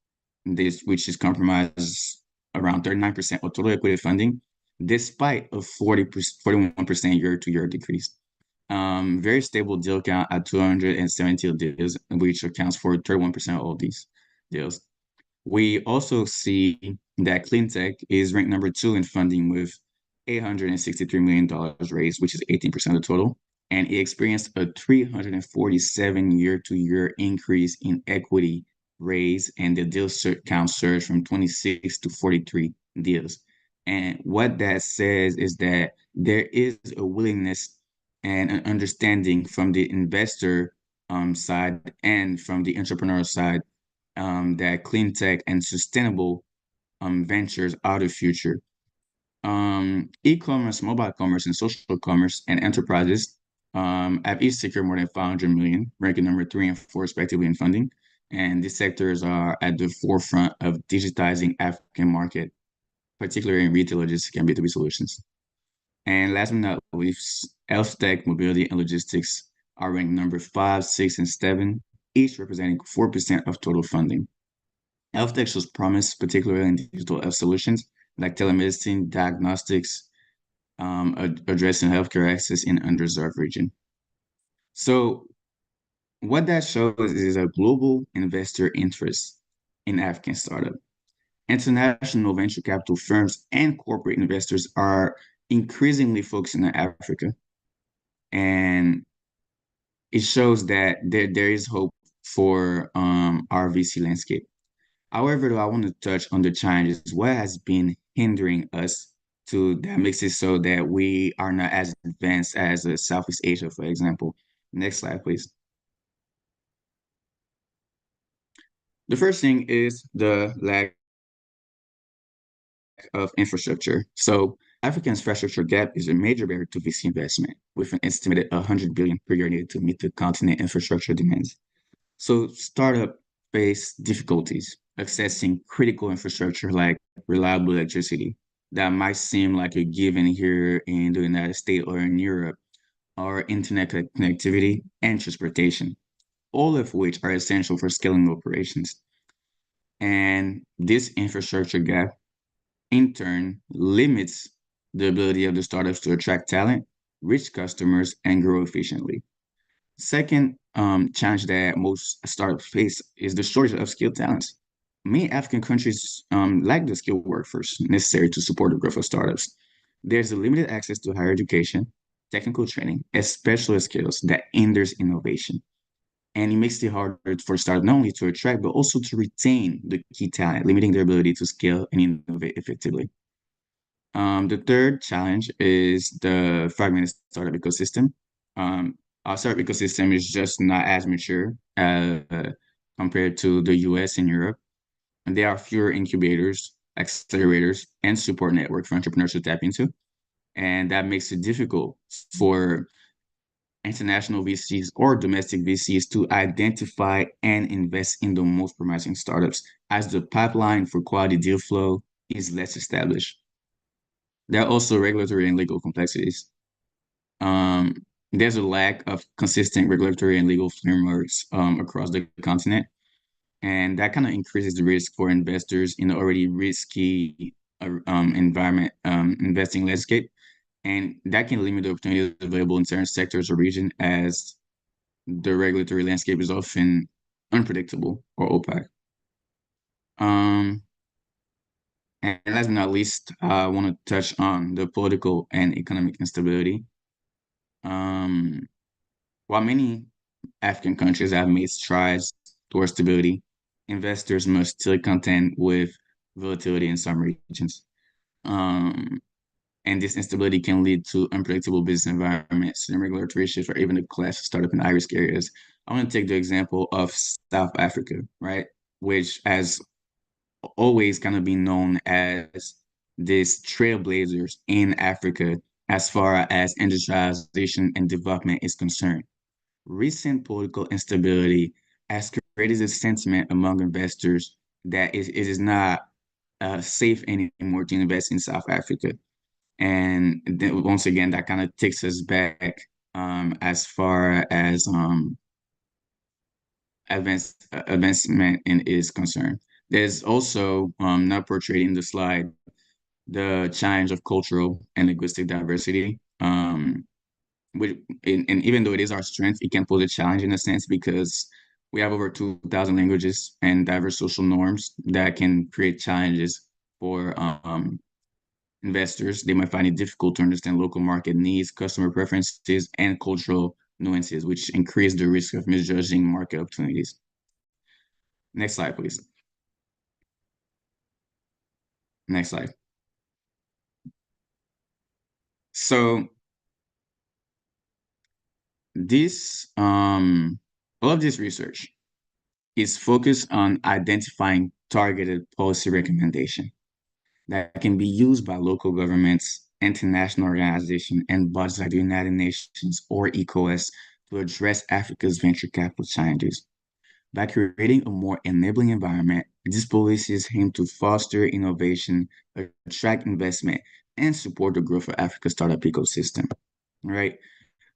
which is comprised around 39% of total equity funding, despite a 41% year-to-year decrease. Very stable deal count at 270 deals, which accounts for 31% of all these deals. We also see that clean tech is ranked number 2 in funding with $863 million raised, which is 18% of the total. And it experienced a 347 year-to-year increase in equity raise, and the deal count surged from 26 to 43 deals. And what that says is that there is a willingness and an understanding from the investor side and from the entrepreneurial side that clean tech and sustainable ventures are the future. E-commerce, mobile commerce, and social commerce and enterprises have each secured more than 500 million, ranking number 3 and 4 respectively in funding. And these sectors are at the forefront of digitizing African market, particularly in retail, logistics, and B2B solutions. And last but not least, health tech, mobility, and logistics are ranked number 5, 6, and 7, each representing 4% of total funding. Health tech shows promise, particularly in digital health solutions like telemedicine, diagnostics, addressing healthcare access in underserved region. So what that shows is a global investor interest in African startup. International venture capital firms and corporate investors are increasingly focusing on Africa. And it shows that there is hope for our VC landscape. However, though, I want to touch on the challenges. What has been hindering us that makes it so that we are not as advanced as Southeast Asia, for example? Next slide, please. The first thing is the lack of infrastructure. So Africa's infrastructure gap is a major barrier to VC investment, with an estimated 100 billion per year needed to meet the continent infrastructure demands. So startup face difficulties accessing critical infrastructure like reliable electricity. That might seem like a given here in the United States or in Europe, or internet connectivity and transportation, all of which are essential for scaling operations. And this infrastructure gap, in turn, limits the ability of the startups to attract talent, reach customers, and grow efficiently. Second challenge that most startups face is the shortage of skilled talents. Many African countries lack the skilled workforce necessary to support the growth of startups. There's a limited access to higher education, technical training, and specialist skills that hinders innovation. And it makes it harder for startups not only to attract, but also to retain the key talent, limiting their ability to scale and innovate effectively. The third challenge is the fragmented startup ecosystem. Our startup ecosystem is just not as mature compared to the US and Europe. And there are fewer incubators, accelerators, and support network for entrepreneurs to tap into. And that makes it difficult for international VCs or domestic VCs to identify and invest in the most promising startups, as the pipeline for quality deal flow is less established. There are also regulatory and legal complexities. There's a lack of consistent regulatory and legal frameworks across the continent, and that kind of increases the risk for investors in the already risky investing landscape, and that can limit the opportunities available in certain sectors or region, as the regulatory landscape is often unpredictable or opaque. And last but not least, I want to touch on the political and economic instability. While many African countries have made strides towards stability, investors must still contend with volatility in some regions. And this instability can lead to unpredictable business environments and regulatory shifts, or even the collapse of startup and high-risk areas. I want to take the example of South Africa, right? Which has always kind of been known as this trailblazers in Africa as far as industrialization and development is concerned. Recent political instability has created a sentiment among investors that it is not safe anymore to invest in South Africa. And then once again, that kind of takes us back as far as advancement is concerned. There's also not portrayed in the slide the challenge of cultural and linguistic diversity. And even though it is our strength, it can pose a challenge in a sense, because we have over 2,000 languages and diverse social norms that can create challenges for investors. They might find it difficult to understand local market needs, customer preferences, and cultural nuances, which increase the risk of misjudging market opportunities. Next slide, please. Next slide. So this, all of this research is focused on identifying targeted policy recommendation that can be used by local governments, international organizations, and bodies like the United Nations or ECOWAS to address Africa's venture capital challenges. By creating a more enabling environment, these policies aim to foster innovation, attract investment, and support the growth of Africa's startup ecosystem. Right?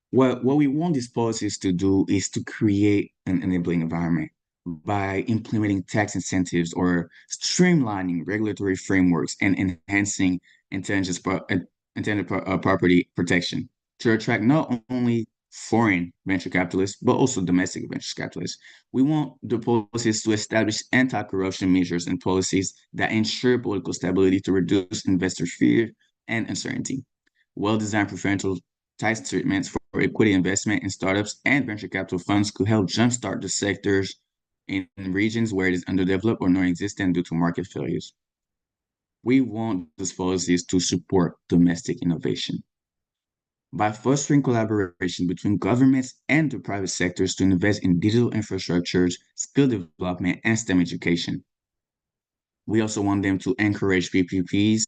What we want these policies to do is to create an enabling environment by implementing tax incentives or streamlining regulatory frameworks and enhancing intended property protection to attract not only foreign venture capitalists, but also domestic venture capitalists. We want the policies to establish anti-corruption measures and policies that ensure political stability to reduce investor fear and uncertainty. Well-designed preferential tax treatments for equity investment in startups and venture capital funds could help jumpstart the sectors in regions where it is underdeveloped or non-existent due to market failures. We want these policies to support domestic innovation. By fostering collaboration between governments and the private sectors to invest in digital infrastructures, skill development, and STEM education. We also want them to encourage PPPs,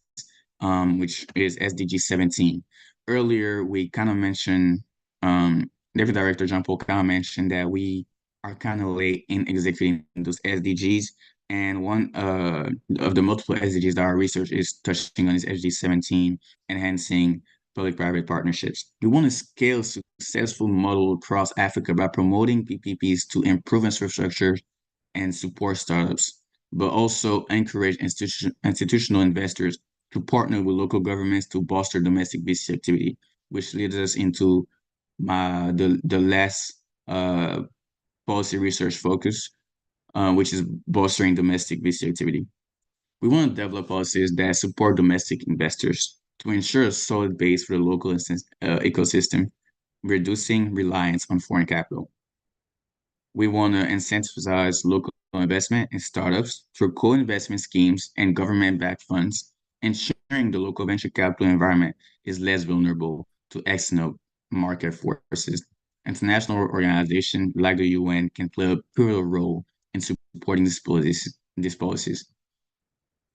which is SDG 17. Earlier, we kind of mentioned, Deputy Director John Paul kind of mentioned that we are kind of late in executing those SDGs. And one of the multiple SDGs that our research is touching on is SDG 17, enhancing public-private partnerships. We want to scale successful model across Africa by promoting PPPs to improve infrastructure and support startups, but also encourage institutional investors to partner with local governments to bolster domestic business activity, which leads us into the last policy research focus, which is bolstering domestic business activity. We want to develop policies that support domestic investors to ensure a solid base for the local ecosystem, reducing reliance on foreign capital. We want to incentivize local investment in startups through co-investment schemes and government-backed funds, ensuring the local venture capital environment is less vulnerable to external market forces. International organizations like the UN can play a pivotal role in supporting these policies.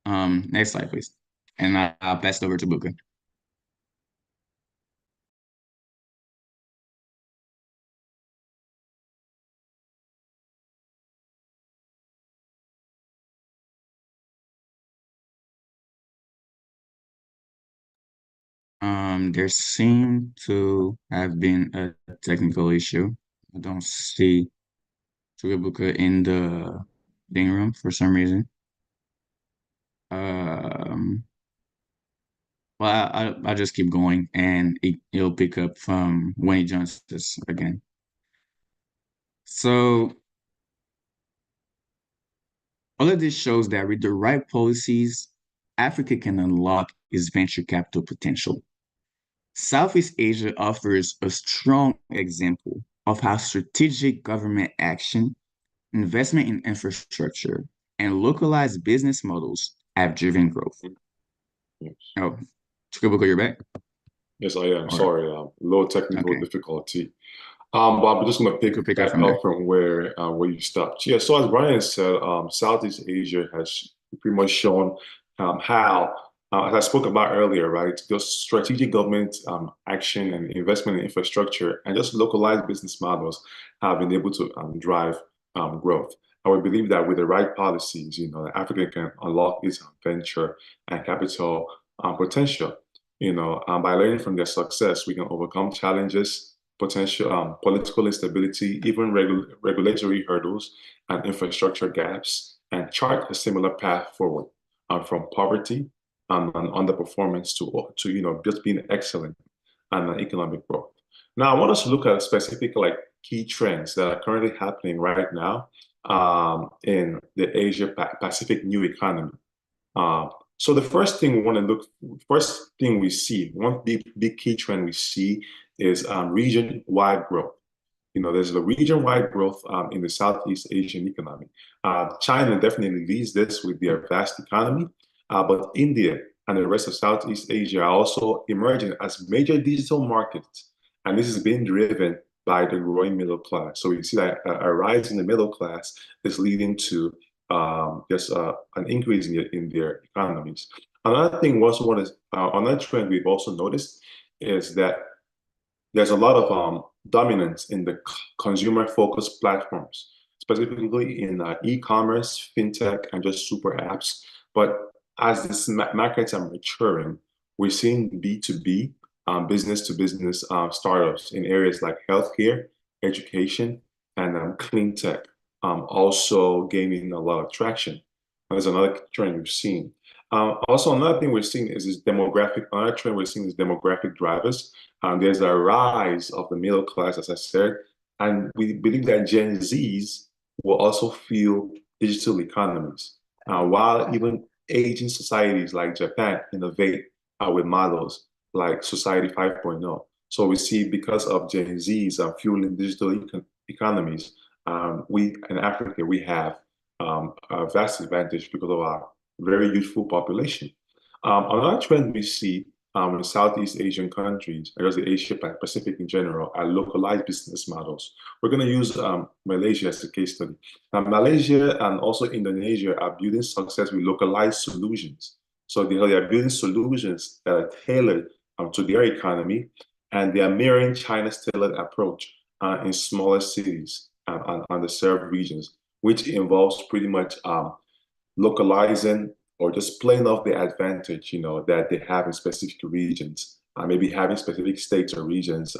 Next slide, please. And I'll pass it over to Buka. There seemed to have been a technical issue. I don't see Tribuka in the thing room for some reason. Well, I'll just keep going, and it'll pick up from when he joins us again. So all of this shows that with the right policies, Africa can unlock its venture capital potential. Southeast Asia offers a strong example of how strategic government action, investment in infrastructure, and localized business models have driven growth. Yes. Oh, Chicago, you're back? Yes, I am. Or, Sorry, low technical okay. difficulty. But I'm just going to You could pick pick up back from there. up from where you stopped. Yeah, so as Brian said, Southeast Asia has pretty much shown how, as I spoke about earlier, right, just strategic government action and investment in infrastructure and just localized business models have been able to drive growth. I would believe that with the right policies, Africa can unlock its venture and capital potential. By learning from their success, we can overcome challenges, potential political instability, even regulatory hurdles and infrastructure gaps, and chart a similar path forward from poverty and underperformance to just being excellent and economic growth. Now, I want us to look at specific key trends that are currently happening right now in the Asia Pacific new economy. So the first thing we see, one big key trend we see is region-wide growth. There's the region-wide growth in the Southeast Asian economy. China definitely leads this with their vast economy, but India and the rest of Southeast Asia are also emerging as major digital markets, and this is being driven by the growing middle class. So we see that a rise in the middle class is leading to just an increase in their economies. Another thing another trend we've also noticed is that there's a lot of dominance in the consumer-focused platforms, specifically in e-commerce, fintech, and just super apps. But as these markets are maturing, we're seeing B2B, business-to-business startups in areas like healthcare, education, and clean tech also gaining a lot of traction. There's another trend we've seen. Also, another thing we're seeing is another trend we're seeing is demographic drivers. There's a rise of the middle class, as I said, and we believe that Gen Zs will also fuel digital economies, while even aging societies like Japan innovate with models like Society 5.0. So we see because of Gen Zs fueling digital economies, we in Africa, we have a vast advantage because of our very youthful population. Another trend we see in Southeast Asian countries, and the Asia Pacific in general, are localized business models. We're going to use Malaysia as a case study. Now, Malaysia and also Indonesia are building success with localized solutions. So they are building solutions that are tailored to their economy, and they are mirroring China's tailored approach in smaller cities and underserved regions, which involves pretty much localizing or just playing off the advantage, that they have in specific regions. Maybe having specific states or regions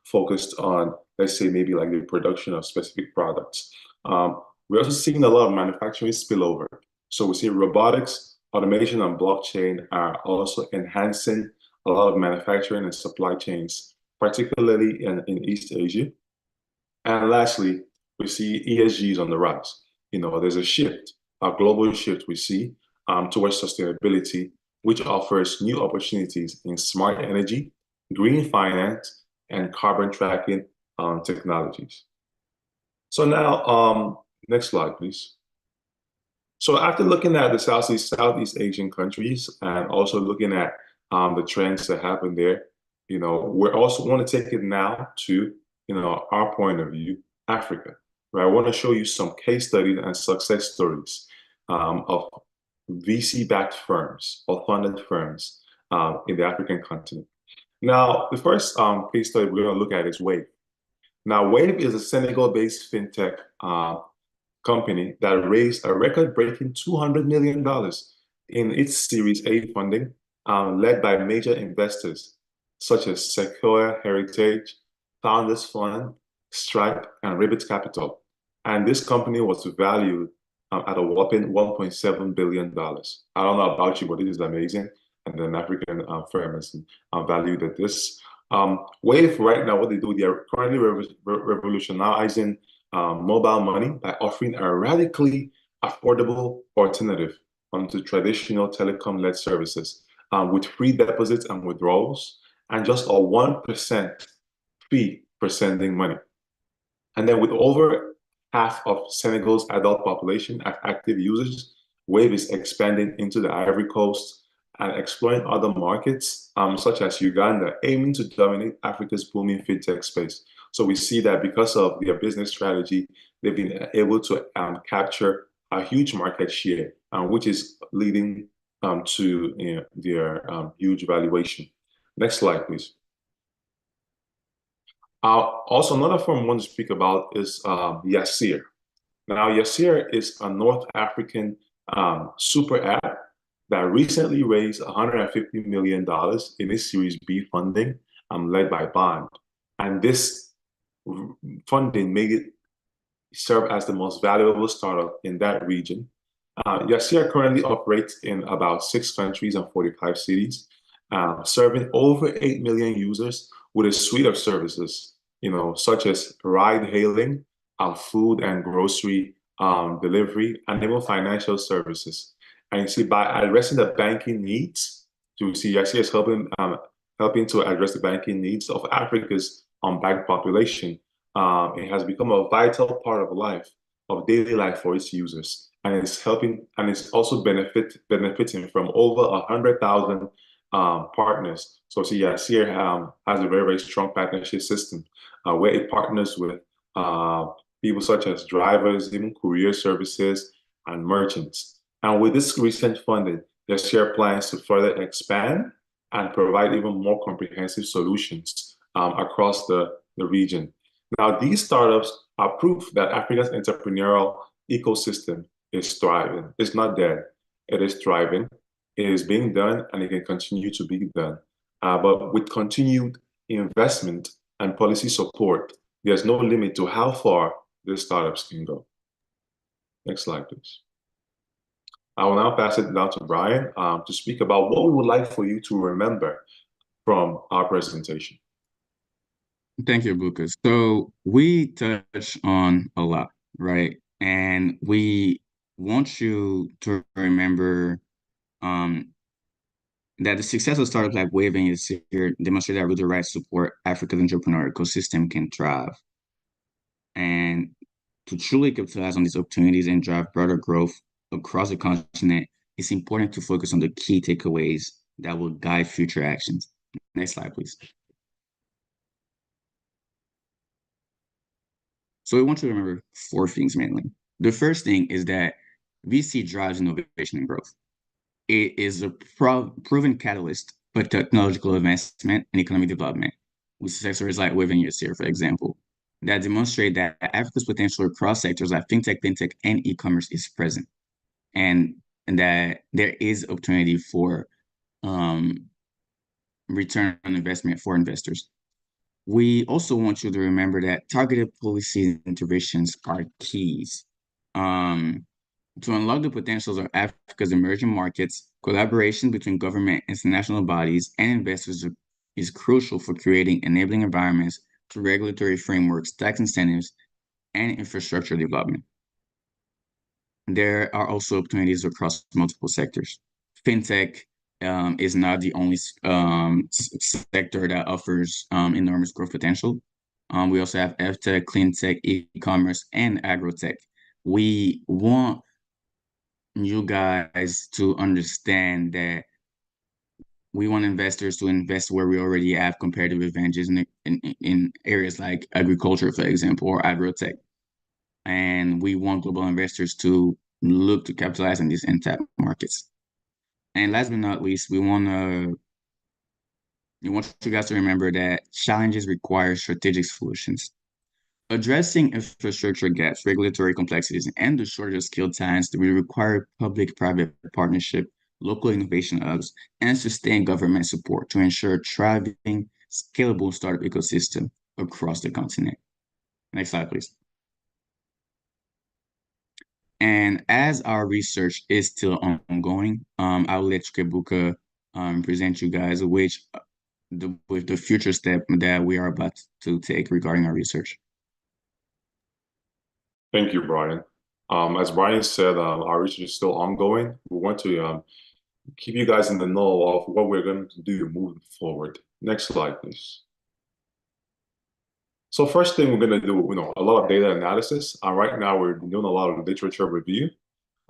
focused on, let's say, maybe like the production of specific products. We're also seeing a lot of manufacturing spillover. So we see robotics, automation, and blockchain are also enhancing a lot of manufacturing and supply chains, particularly in East Asia. And lastly, we see ESGs on the rise. There's a global shift we see towards sustainability, which offers new opportunities in smart energy, green finance, and carbon tracking technologies. So now, next slide, please. So after looking at the Southeast Asian countries and also looking at the trends that happen there, we also want to take it now to our point of view, Africa. Right? I want to show you some case studies and success stories of VC-backed firms or funded firms in the African continent. Now, the first case study we're going to look at is Wave. Now, Wave is a Senegal-based fintech company that raised a record-breaking $200 million in its Series A funding, led by major investors such as Sequoia Heritage, Founders Fund, Stripe, and Ribbit Capital. And this company was valued at a whopping $1.7 billion. I don't know about you, but it is amazing. And then African firm is valued at this. Wave right now, what they do, they are currently revolutionizing mobile money by offering a radically affordable alternative to traditional telecom-led services with free deposits and withdrawals and just a 1% fee for sending money. And then with over half of Senegal's adult population as active users, Wave is expanding into the Ivory Coast and exploring other markets, such as Uganda, aiming to dominate Africa's booming fintech space. So we see that because of their business strategy, they've been able to capture a huge market share, which is leading to their huge valuation. Next slide, please. Also, another firm I want to speak about is Yassir. Now, Yassir is a North African super app that recently raised $150 million in its Series B funding led by Bond. And this funding made it serve as the most valuable startup in that region. Yassir currently operates in about 6 countries and 45 cities, serving over 8 million users with a suite of services, such as ride-hailing, food and grocery delivery, and even financial services. And you see, by addressing the banking needs, you see, Yassir is helping to address the banking needs of Africa's unbanked population. It has become a vital part of daily life for its users, and it's helping, and it's also benefiting from over 100,000 partners. So see, Yassir has a very, very strong partnership system where it partners with people such as drivers, even courier services, and merchants. And with this recent funding, Yassir plans to further expand and provide even more comprehensive solutions across the region. Now, these startups are proof that Africa's entrepreneurial ecosystem is thriving. It's not dead. It is thriving. It is being done, and it can continue to be done. But with continued investment and policy support, there's no limit to how far these startups can go. Next slide, please. I will now pass it down to Brian to speak about what we would like for you to remember from our presentation. Thank you, Lucas. So we touch on a lot, right? And we want you to remember that the success of startups like Wave and Yassir demonstrate that with the right support, Africa's entrepreneurial ecosystem can thrive. And to truly capitalize on these opportunities and drive broader growth across the continent, it's important to focus on the key takeaways that will guide future actions. Next slide, please. So we want to remember 4 things mainly. The first thing is that VC drives innovation and growth. It is a proven catalyst for technological advancement and economic development, with sectors like Wave and Yassir, for example, that demonstrate that Africa's potential across sectors like fintech, and e-commerce is present, and that there is opportunity for return on investment for investors. We also want you to remember that targeted policy interventions are keys. To unlock the potentials of Africa's emerging markets, collaboration between government, international bodies, and investors is crucial for creating enabling environments through regulatory frameworks, tax incentives, and infrastructure development. There are also opportunities across multiple sectors. Fintech is not the only sector that offers enormous growth potential. We also have FTech, cleantech, e-commerce, and agrotech. We want you guys to understand that we want investors to invest where we already have comparative advantages in areas like agriculture, for example, or agrotech. And we want global investors to look to capitalize on these untapped markets. And last but not least, we want you guys to remember that challenges require strategic solutions. Addressing infrastructure gaps, regulatory complexities, and the shortage of skilled talents will require public-private partnership local innovation hubs, and sustained government support to ensure thriving, scalable startup ecosystem across the continent. Next slide, please. And as our research is still ongoing, I will let Chukwuebuka present you guys with the future step that we are about to take regarding our research. Thank you, Brian. As Brian said, our research is still ongoing. We want to keep you guys in the know of what we're going to do moving forward. Next slide, please. So first thing we're going to do, a lot of data analysis. Right now, we're doing a lot of literature review,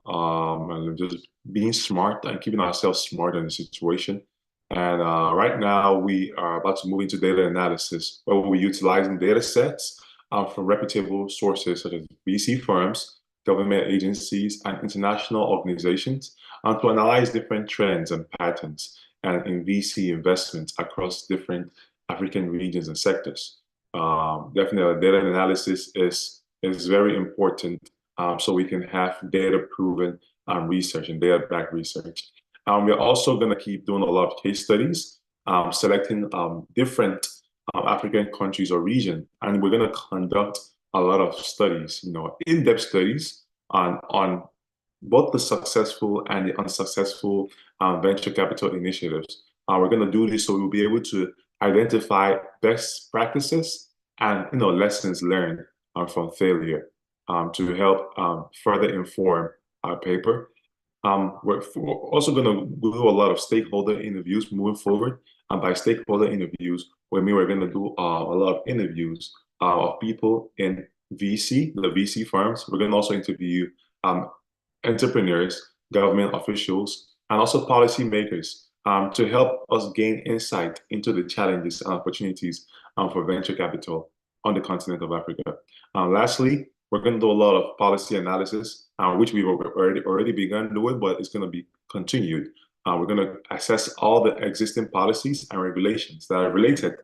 and just being smart and keeping ourselves smart in the situation. And right now, we are about to move into data analysis, where we'll be utilizing data sets from reputable sources such as VC firms, government agencies, and international organizations to analyze different trends and patterns and in VC investments across different African regions and sectors. Definitely, data analysis is very important, so we can have data-proven research and data-backed research. We're also going to keep doing a lot of case studies, selecting different African countries or regions, and we're going to conduct a lot of studies, in-depth studies on both the successful and the unsuccessful venture capital initiatives. We're going to do this so we'll be able to identify best practices and lessons learned from failure to help further inform our paper. We're also going to do a lot of stakeholder interviews moving forward. And by stakeholder interviews, we mean we're going to do a lot of interviews of people in VC, the VC firms. We're going to also interview entrepreneurs, government officials, and also policymakers to help us gain insight into the challenges and opportunities for venture capital on the continent of Africa. Lastly, we're going to do a lot of policy analysis, which we've already begun doing, but it's going to be continued. We're going to assess all the existing policies and regulations that are related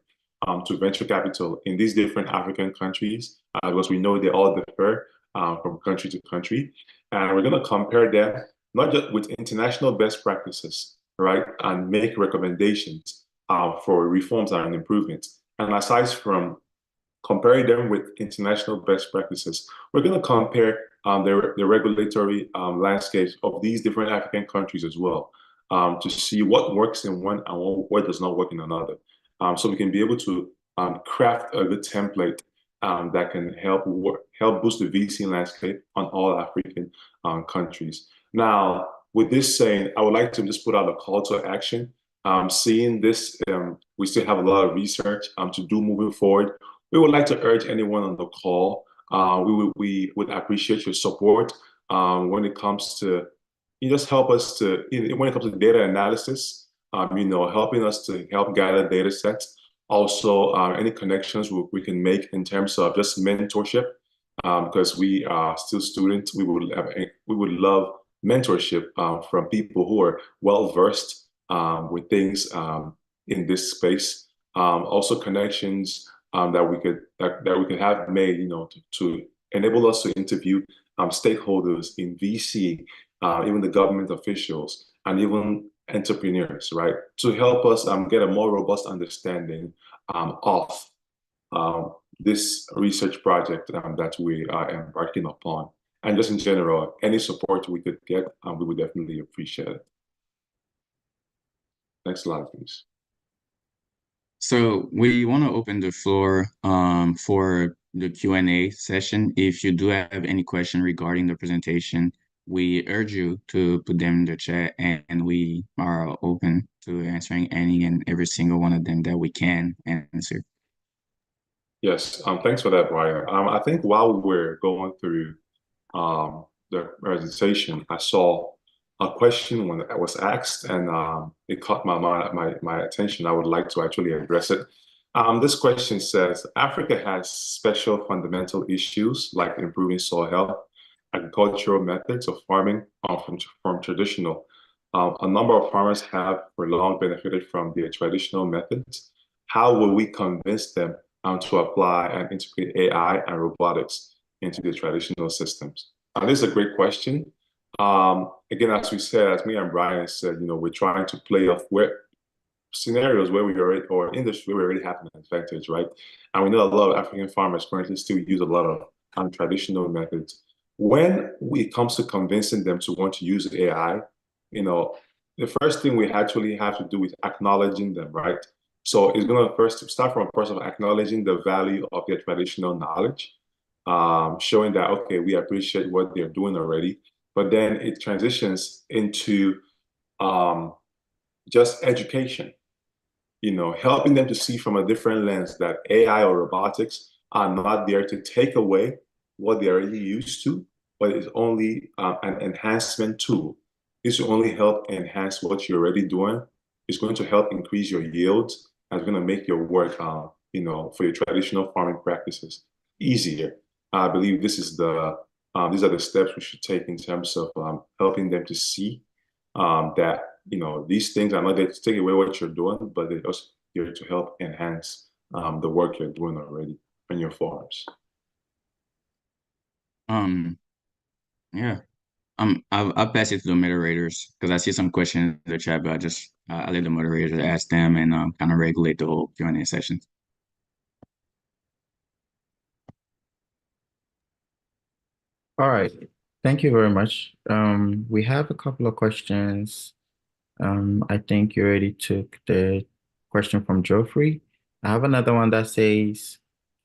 to venture capital in these different African countries, because we know they all differ from country to country. And we're going to compare them not just with international best practices, right, and make recommendations for reforms and improvements. And aside from comparing them with international best practices, we're going to compare the regulatory landscapes of these different African countries as well, to see what works in one and what does not work in another. So we can be able to craft a good template that can help boost the VC landscape on all African countries. Now, with this saying, I would like to just put out a call to action. Seeing this, we still have a lot of research to do moving forward. We would like to urge anyone on the call. We would appreciate your support when it comes to just help us to when it comes to data analysis. Helping us to help gather data sets. Also, any connections we can make in terms of just mentorship, because we are still students. We would love mentorship from people who are well versed with things in this space. Also, connections that we could have made, to enable us to interview stakeholders in VC, even the government officials, and even entrepreneurs, right, to help us get a more robust understanding of this research project that we are embarking upon. And just in general, any support we could get, we would definitely appreciate it. Next slide, please. So we want to open the floor for the Q&A session. If you do have any question regarding the presentation, we urge you to put them in the chat, and we are open to answering any and every single one of them that we can answer. Yes, thanks for that, Brian. I think while we're going through the presentation, I saw a question when it was asked, and it caught my attention. I would like to actually address it. This question says, Africa has special fundamental issues like improving soil health, agricultural methods of farming from traditional. A number of farmers have for long benefited from their traditional methods. How will we convince them to apply and integrate AI and robotics into the traditional systems? This is a great question. Again, as we said, as me and Brian said, we're trying to play off where scenarios where we already, or industry where we already have an advantage, right? And we know a lot of African farmers currently still use a lot of untraditional methods. When it comes to convincing them to want to use AI, the first thing we actually have to do is acknowledging them, right? So it's going to first start from a person of acknowledging the value of their traditional knowledge, showing that, okay, we appreciate what they're doing already. But then it transitions into just education, helping them to see from a different lens that AI or robotics are not there to take away what they're already used to, but it's only an enhancement tool. This will only help enhance what you're already doing. It's going to help increase your yields, and it's going to make your work, for your traditional farming practices easier. I believe these are the steps we should take in terms of helping them to see that these things are not there to take away what you're doing, but they're also here to help enhance the work you're doing already on your farms. Yeah. I'll pass it to the moderators because I see some questions in the chat, but I'll let the moderators ask them and kind of regulate the whole Q&A session. All right. Thank you very much. We have a couple of questions. I think you already took the question from Geoffrey. I have another one that says,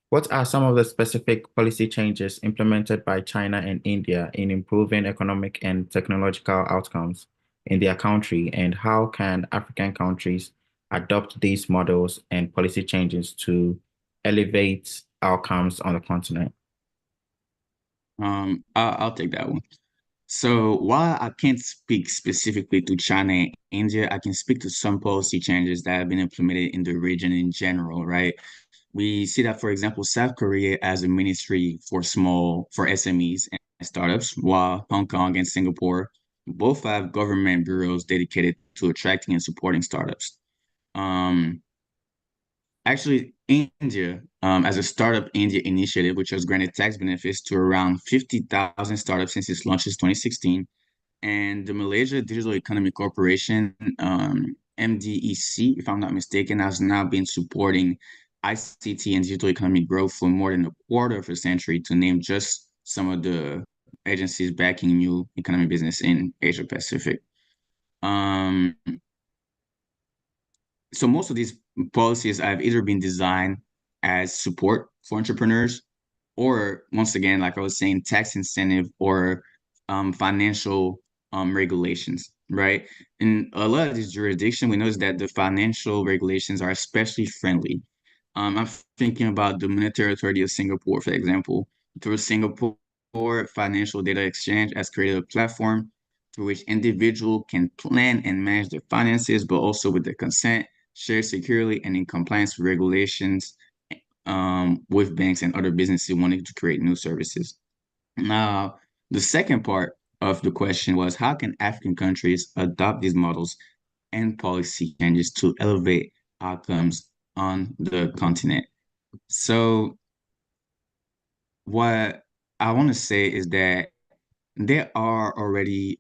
what are some of the specific policy changes implemented by China and India in improving economic and technological outcomes in their country, and how can African countries adopt these models and policy changes to elevate outcomes on the continent? I'll take that one. So while I can't speak specifically to China and India, I can speak to some policy changes that have been implemented in the region in general, right? We see that, for example, South Korea has a ministry for SMEs and startups, while Hong Kong and Singapore both have government bureaus dedicated to attracting and supporting startups. Actually, India, as a Startup India initiative, which has granted tax benefits to around 50,000 startups since its launch in 2016, and the Malaysia Digital Economy Corporation, MDEC, if I'm not mistaken, has now been supporting ICT and digital economy growth for more than a quarter of a century, to name just some of the agencies backing new economy business in Asia Pacific. So most of these policies have either been designed as support for entrepreneurs, or once again, like I was saying, tax incentive or financial regulations, right? In a lot of these jurisdictions, we notice that the financial regulations are especially friendly. I'm thinking about the Monetary Authority of Singapore, for example. Through Singapore Financial Data Exchange has created a platform through which individuals can plan and manage their finances, but also with their consent, share securely and in compliance with regulations with banks and other businesses wanting to create new services. Now, the second part of the question was, how can African countries adopt these models and policy changes to elevate outcomes on the continent? So what I want to say is that there are already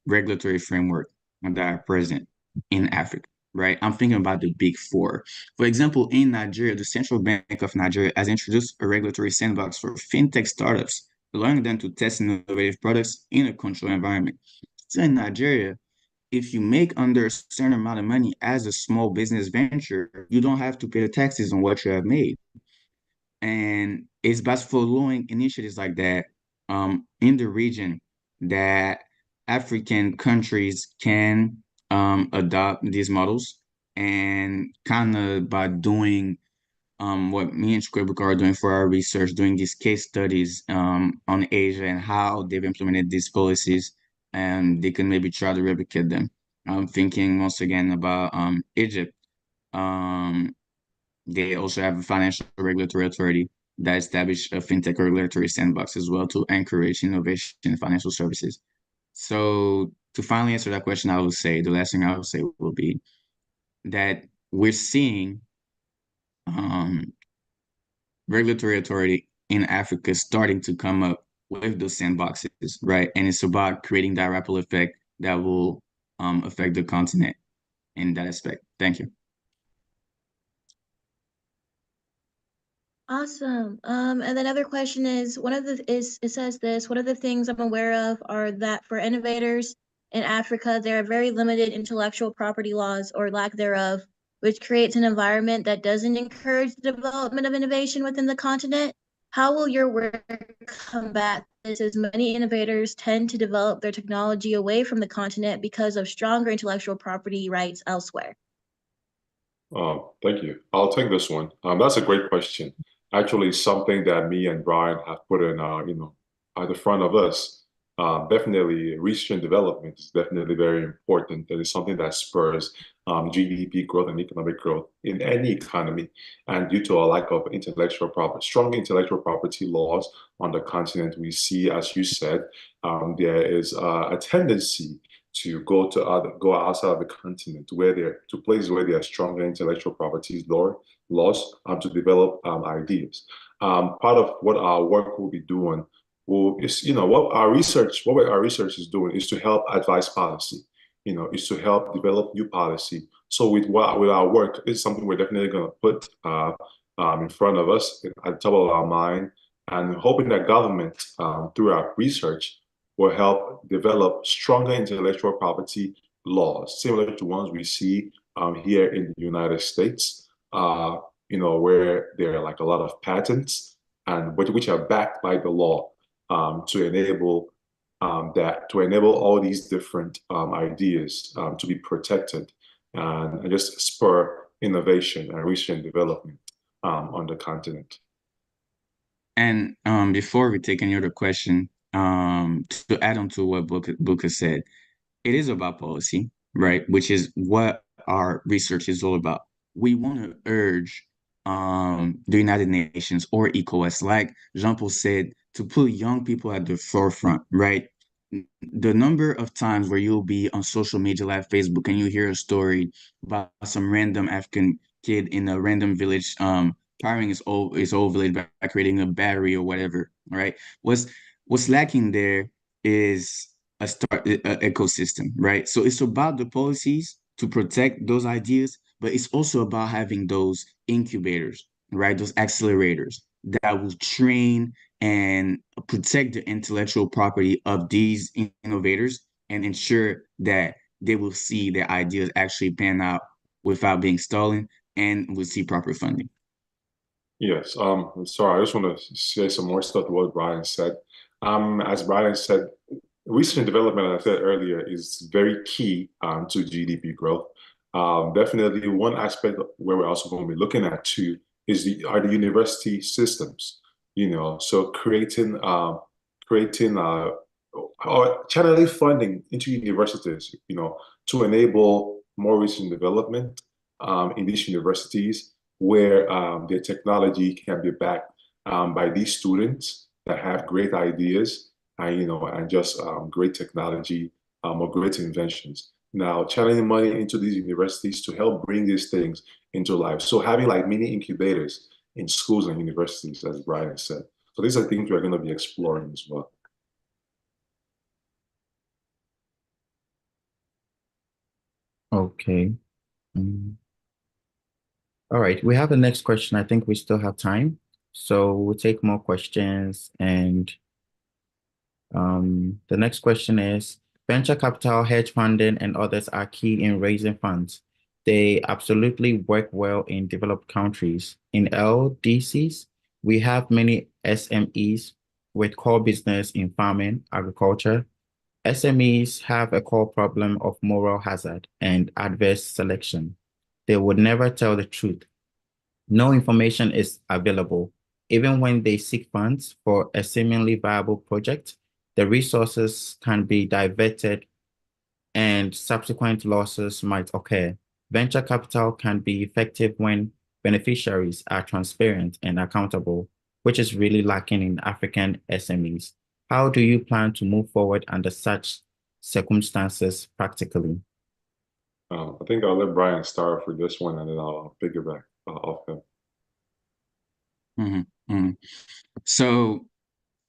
regulatory framework that are present in Africa, right? I'm thinking about the big four. For example, in Nigeria, the Central Bank of Nigeria has introduced a regulatory sandbox for fintech startups, allowing them to test innovative products in a controlled environment. So in Nigeria, if you make under a certain amount of money as a small business venture, you don't have to pay the taxes on what you have made. And it's by following initiatives like that in the region that African countries can adopt these models, and kind of by doing what me and Squibbook are doing for our research, doing these case studies on Asia and how they've implemented these policies, and they can maybe try to replicate them. I'm thinking once again about Egypt. They also have a financial regulatory authority that established a fintech regulatory sandbox as well to encourage innovation in financial services. So to finally answer that question, I would say the last thing I would say will be that we're seeing regulatory authority in Africa starting to come up with those sandboxes, right? And it's about creating that ripple effect that will affect the continent in that aspect. Thank you. Awesome. And another question is it says this, one of the things I'm aware of are that for innovators in Africa, there are very limited intellectual property laws or lack thereof, which creates an environment that doesn't encourage the development of innovation within the continent. How will your work combat this, as many innovators tend to develop their technology away from the continent because of stronger intellectual property rights elsewhere? Thank you. I'll take this one. That's a great question. Actually, something that me and Brian have put in, at the front of us. Definitely, research and development is definitely very important. That is something that spurs GDP growth and economic growth in any economy. And due to a lack of strong intellectual property laws on the continent, we see, as you said, there is a tendency to go outside of the continent to places where there are stronger intellectual property laws to develop ideas. Part of what our work will be doing is, what our research is doing is to help advise policy, is to help develop new policy. So with our work, it's something we're definitely going to put in front of us at the top of our mind, and hoping that government, through our research, will help develop stronger intellectual property laws, similar to ones we see here in the United States, where there are like a lot of patents and which are backed by the law to enable all these different ideas to be protected and just spur innovation and research and development on the continent. And before we take any other question, to add on to what Buka said, it is about policy, right? Which is what our research is all about. We want to urge the United Nations or ECOWAS, like Jean-Paul said, to put young people at the forefront, right? The number of times where you'll be on social media like Facebook and you hear a story about some random African kid in a random village powering his whole village by creating a battery or whatever, right? What's lacking there is a ecosystem, right? So it's about the policies to protect those ideas, but it's also about having those incubators, right? Those accelerators that will train and protect the intellectual property of these innovators and ensure that they will see their ideas actually pan out without being stolen, and will see proper funding. Yes. Sorry, I just want to say some more stuff to what Brian said. As Brian said, research and development, as I said earlier, is very key to GDP growth. Definitely one aspect where we're also going to be looking at too are the university systems. So creating or channeling funding into universities, to enable more research and development in these universities, where their technology can be backed by these students that have great ideas and just great technology or great inventions. Now, channeling money into these universities to help bring these things into life. So having like mini incubators in schools and universities, as Brian said. So these are things we're going to be exploring as well. Okay. All right, we have the next question. I think we still have time. So we'll take more questions. And the next question is, venture capital, hedge funding, and others are key in raising funds. They absolutely work well in developed countries. In LDCs, we have many SMEs with core business in farming, agriculture. SMEs have a core problem of moral hazard and adverse selection. They would never tell the truth. No information is available. Even when they seek funds for a seemingly viable project, the resources can be diverted and subsequent losses might occur. Venture capital can be effective when beneficiaries are transparent and accountable, which is really lacking in African SMEs. How do you plan to move forward under such circumstances practically? I think I'll let Brian start for this one, and then I'll piggyback off him. Mm-hmm. Mm-hmm. So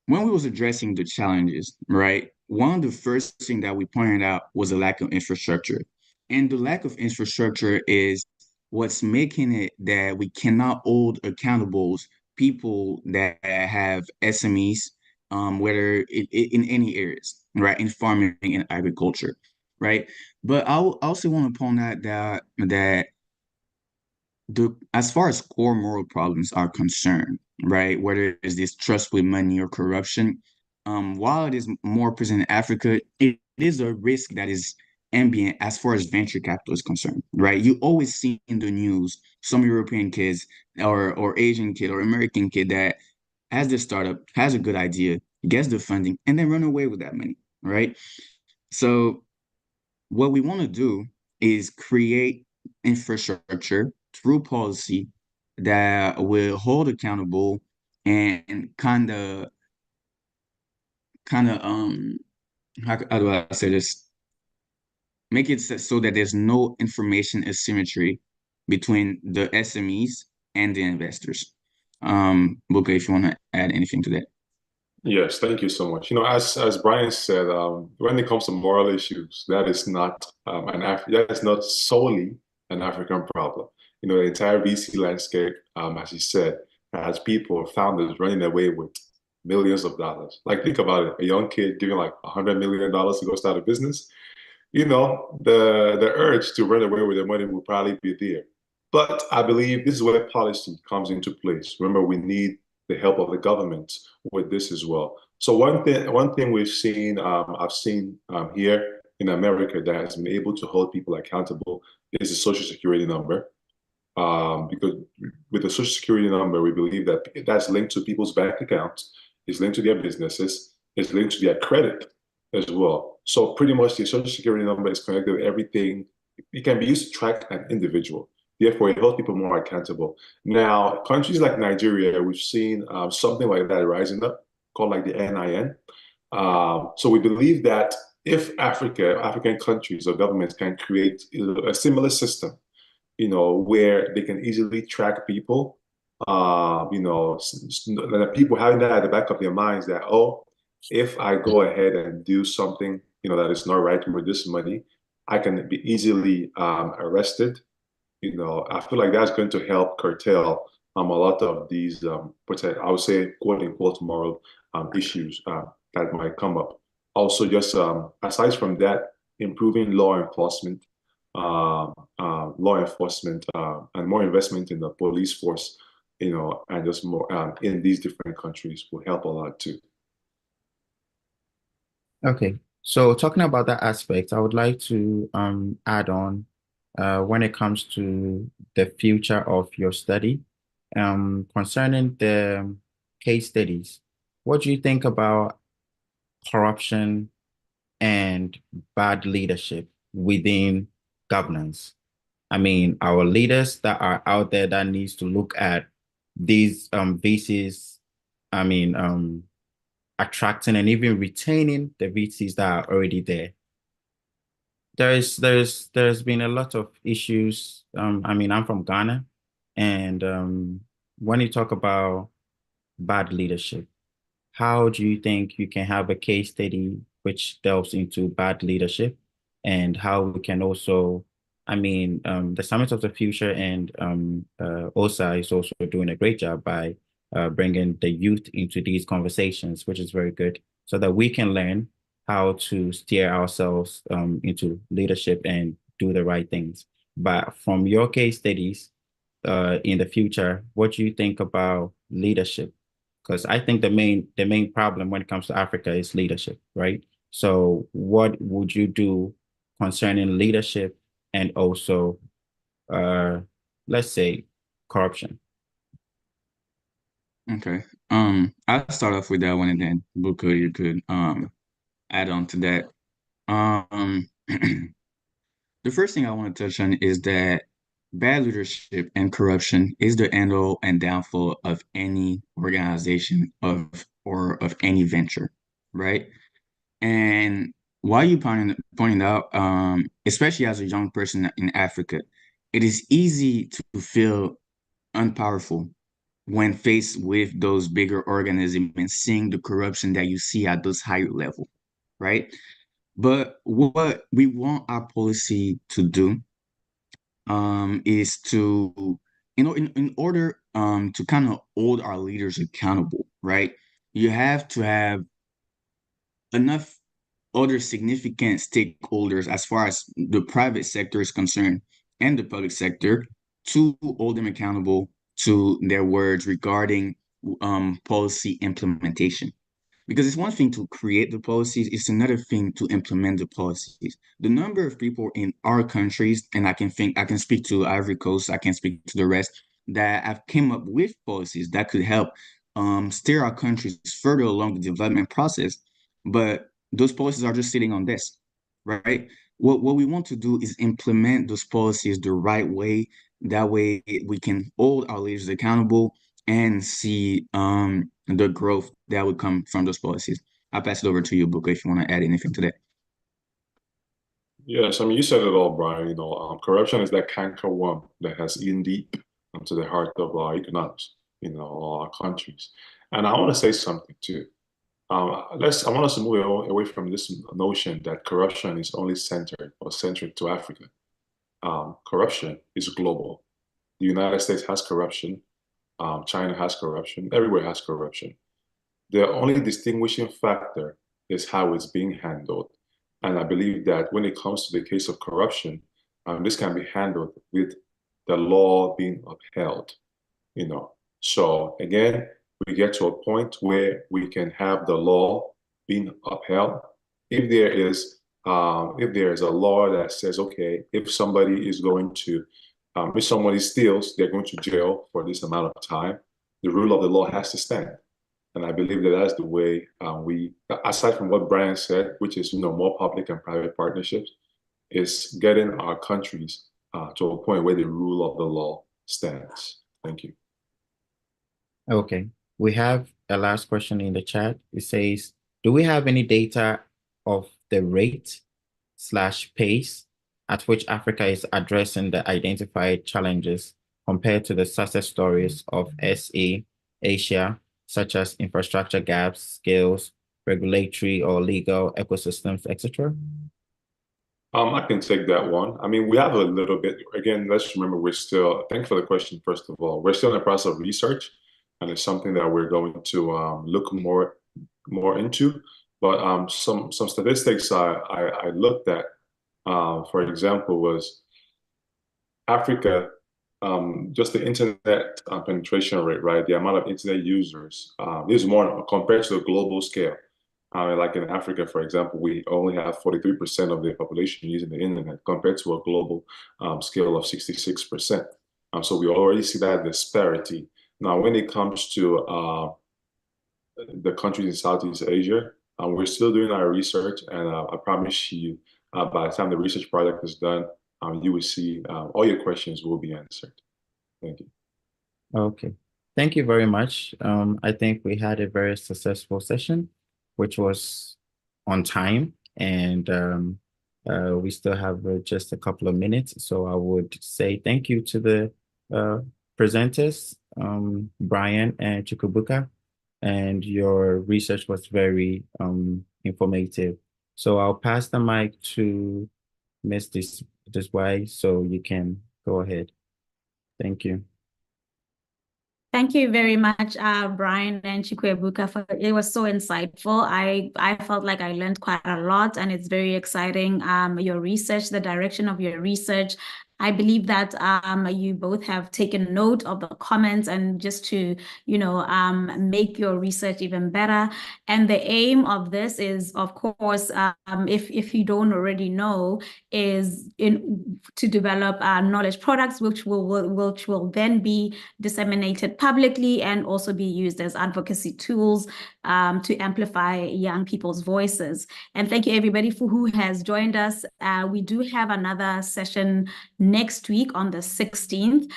when we was addressing the challenges, right, one of the first thing that we pointed out was a lack of infrastructure. And the lack of infrastructure is what's making it that we cannot hold accountable people that have SMEs, whether in any areas, right, in farming and agriculture, right? But also want to point out that as far as core moral problems are concerned, right, whether it's this trust with money or corruption, while it is more present in Africa, it is a risk that is ambient as far as venture capital is concerned, right? You always see in the news some European kids or Asian kid or American kid that has the startup, has a good idea, gets the funding, and then run away with that money, right? So what we want to do is create infrastructure through policy that will hold accountable and kind of how do I say this? Make it so that there's no information asymmetry between the SMEs and the investors. Luca, if you want to add anything to that. Yes, thank you so much. As Brian said, when it comes to moral issues, that is not that is not solely an African problem. The entire VC landscape, as he said, has people, founders running away with millions of dollars. Like, think about it: a young kid giving like $100 million to go start a business. The urge to run away with the money will probably be there. But I believe this is where policy comes into place. Remember, we need the help of the government with this as well. So one thing we've seen, I've seen here in America that has been able to hold people accountable is the Social Security number. Because with the Social Security number, we believe that that's linked to people's bank accounts, it's linked to their businesses, it's linked to their credit as well. So pretty much the Social Security number is connected with everything. It can be used to track an individual. Therefore, it holds people more accountable. Now, countries like Nigeria, we've seen something like that rising up, called like the NIN. So we believe that if African countries or governments can create a similar system, where they can easily track people, the people having that at the back of their minds that, oh, if I go ahead and do something, that is not right with this money, I can be easily arrested. I feel like that's going to help curtail a lot of these, I would say, quote unquote, moral issues that might come up. Also, just aside from that, improving and more investment in the police force, and just more in these different countries will help a lot too. Okay, so talking about that aspect, I would like to add on when it comes to the future of your study, concerning the case studies. What do you think about corruption and bad leadership within governance? I mean, our leaders that are out there that needs to look at these VCs, I mean, attracting and even retaining the VCs that are already there. There's been a lot of issues. I mean, I'm from Ghana, and when you talk about bad leadership, how do you think you can have a case study which delves into bad leadership, and how we can also, I mean, the Summit of the Future and OSA is also doing a great job by bringing the youth into these conversations, which is very good, so that we can learn how to steer ourselves into leadership and do the right things. But from your case studies in the future, what do you think about leadership? Because I think the main problem when it comes to Africa is leadership, right? So what would you do concerning leadership and also, uh, let's say, corruption? Okay. I'll start off with that one, and then Luca, you could add on to that. The first thing I want to touch on is that bad leadership and corruption is the end all and downfall of any organization of any venture, right? And why you pointing out, especially as a young person in Africa, it is easy to feel unpowerful when faced with those bigger organisms and seeing the corruption that you see at those higher level, right? But what we want our policy to do is to, in order to kind of hold our leaders accountable, right? You have to have enough other significant stakeholders as far as the private sector is concerned and the public sector to hold them accountable to their words regarding policy implementation. Because it's one thing to create the policies, it's another thing to implement the policies. The number of people in our countries, and I can speak to Ivory Coast, I can speak to the rest, that have came up with policies that could help steer our countries further along the development process. But those policies are just sitting on this, right? What we want to do is implement those policies the right way. That way we can hold our leaders accountable and see the growth that would come from those policies. I'll pass it over to you, Buka, if you want to add anything to that. Yes, I mean, you said it all, Brian. Corruption is that canker worm that has eaten deep into the heart of our economics, our countries. And I want to say something too. I want us to move away from this notion that corruption is only centered or centric to Africa. Corruption is global. The United States has corruption. China has corruption. Everywhere has corruption. The only distinguishing factor is how it's being handled. And I believe that when it comes to the case of corruption, this can be handled with the law being upheld. So again, we get to a point where we can have the law being upheld. If there is a law that says, okay, if somebody is going to, if somebody steals, they're going to jail for this amount of time, the rule of the law has to stand. And I believe that that's the way we, aside from what Brian said, which is more public and private partnerships, is getting our countries to a point where the rule of the law stands. Thank you. Okay, we have a last question in the chat. It says, do we have any data of the rate/pace at which Africa is addressing the identified challenges compared to the success stories of Asia, such as infrastructure gaps, skills, regulatory or legal ecosystems, etc.? I can take that one. I mean, we have a little bit. Again, let's remember thank you for the question, first of all. We're still in the process of research, and it's something that we're going to look more into. But some statistics I looked at, for example, was Africa, just the internet penetration rate, right? The amount of internet users is more compared to the global scale. Like in Africa, for example, we only have 43% of the population using the internet compared to a global scale of 66%. So we already see that disparity. Now, when it comes to the countries in Southeast Asia, we're still doing our research, and I promise you, by the time the research project is done, you will see all your questions will be answered. Thank you. Okay, thank you very much. I think we had a very successful session, which was on time, and we still have just a couple of minutes. So I would say thank you to the presenters, Brian and Chukwubuka, and your research was very informative. So I'll pass the mic to Ms. Deswai, so you can go ahead. Thank you. Thank you very much, Brian and Chukwubuka. It was so insightful. I felt like I learned quite a lot, and it's very exciting. Your research, the direction of your research. I believe that you both have taken note of the comments and just to, make your research even better. And the aim of this is, of course, if you don't already know, is to develop knowledge products, which will then be disseminated publicly and also be used as advocacy tools to amplify young people's voices. And thank you everybody who has joined us. We do have another session next week on the 16th.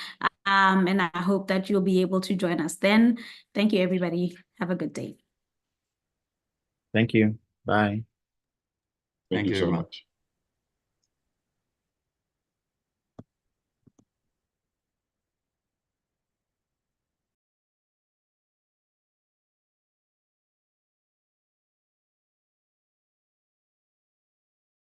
And I hope that you'll be able to join us then. Thank you, everybody. Have a good day. Thank you. Bye. Thank you so much.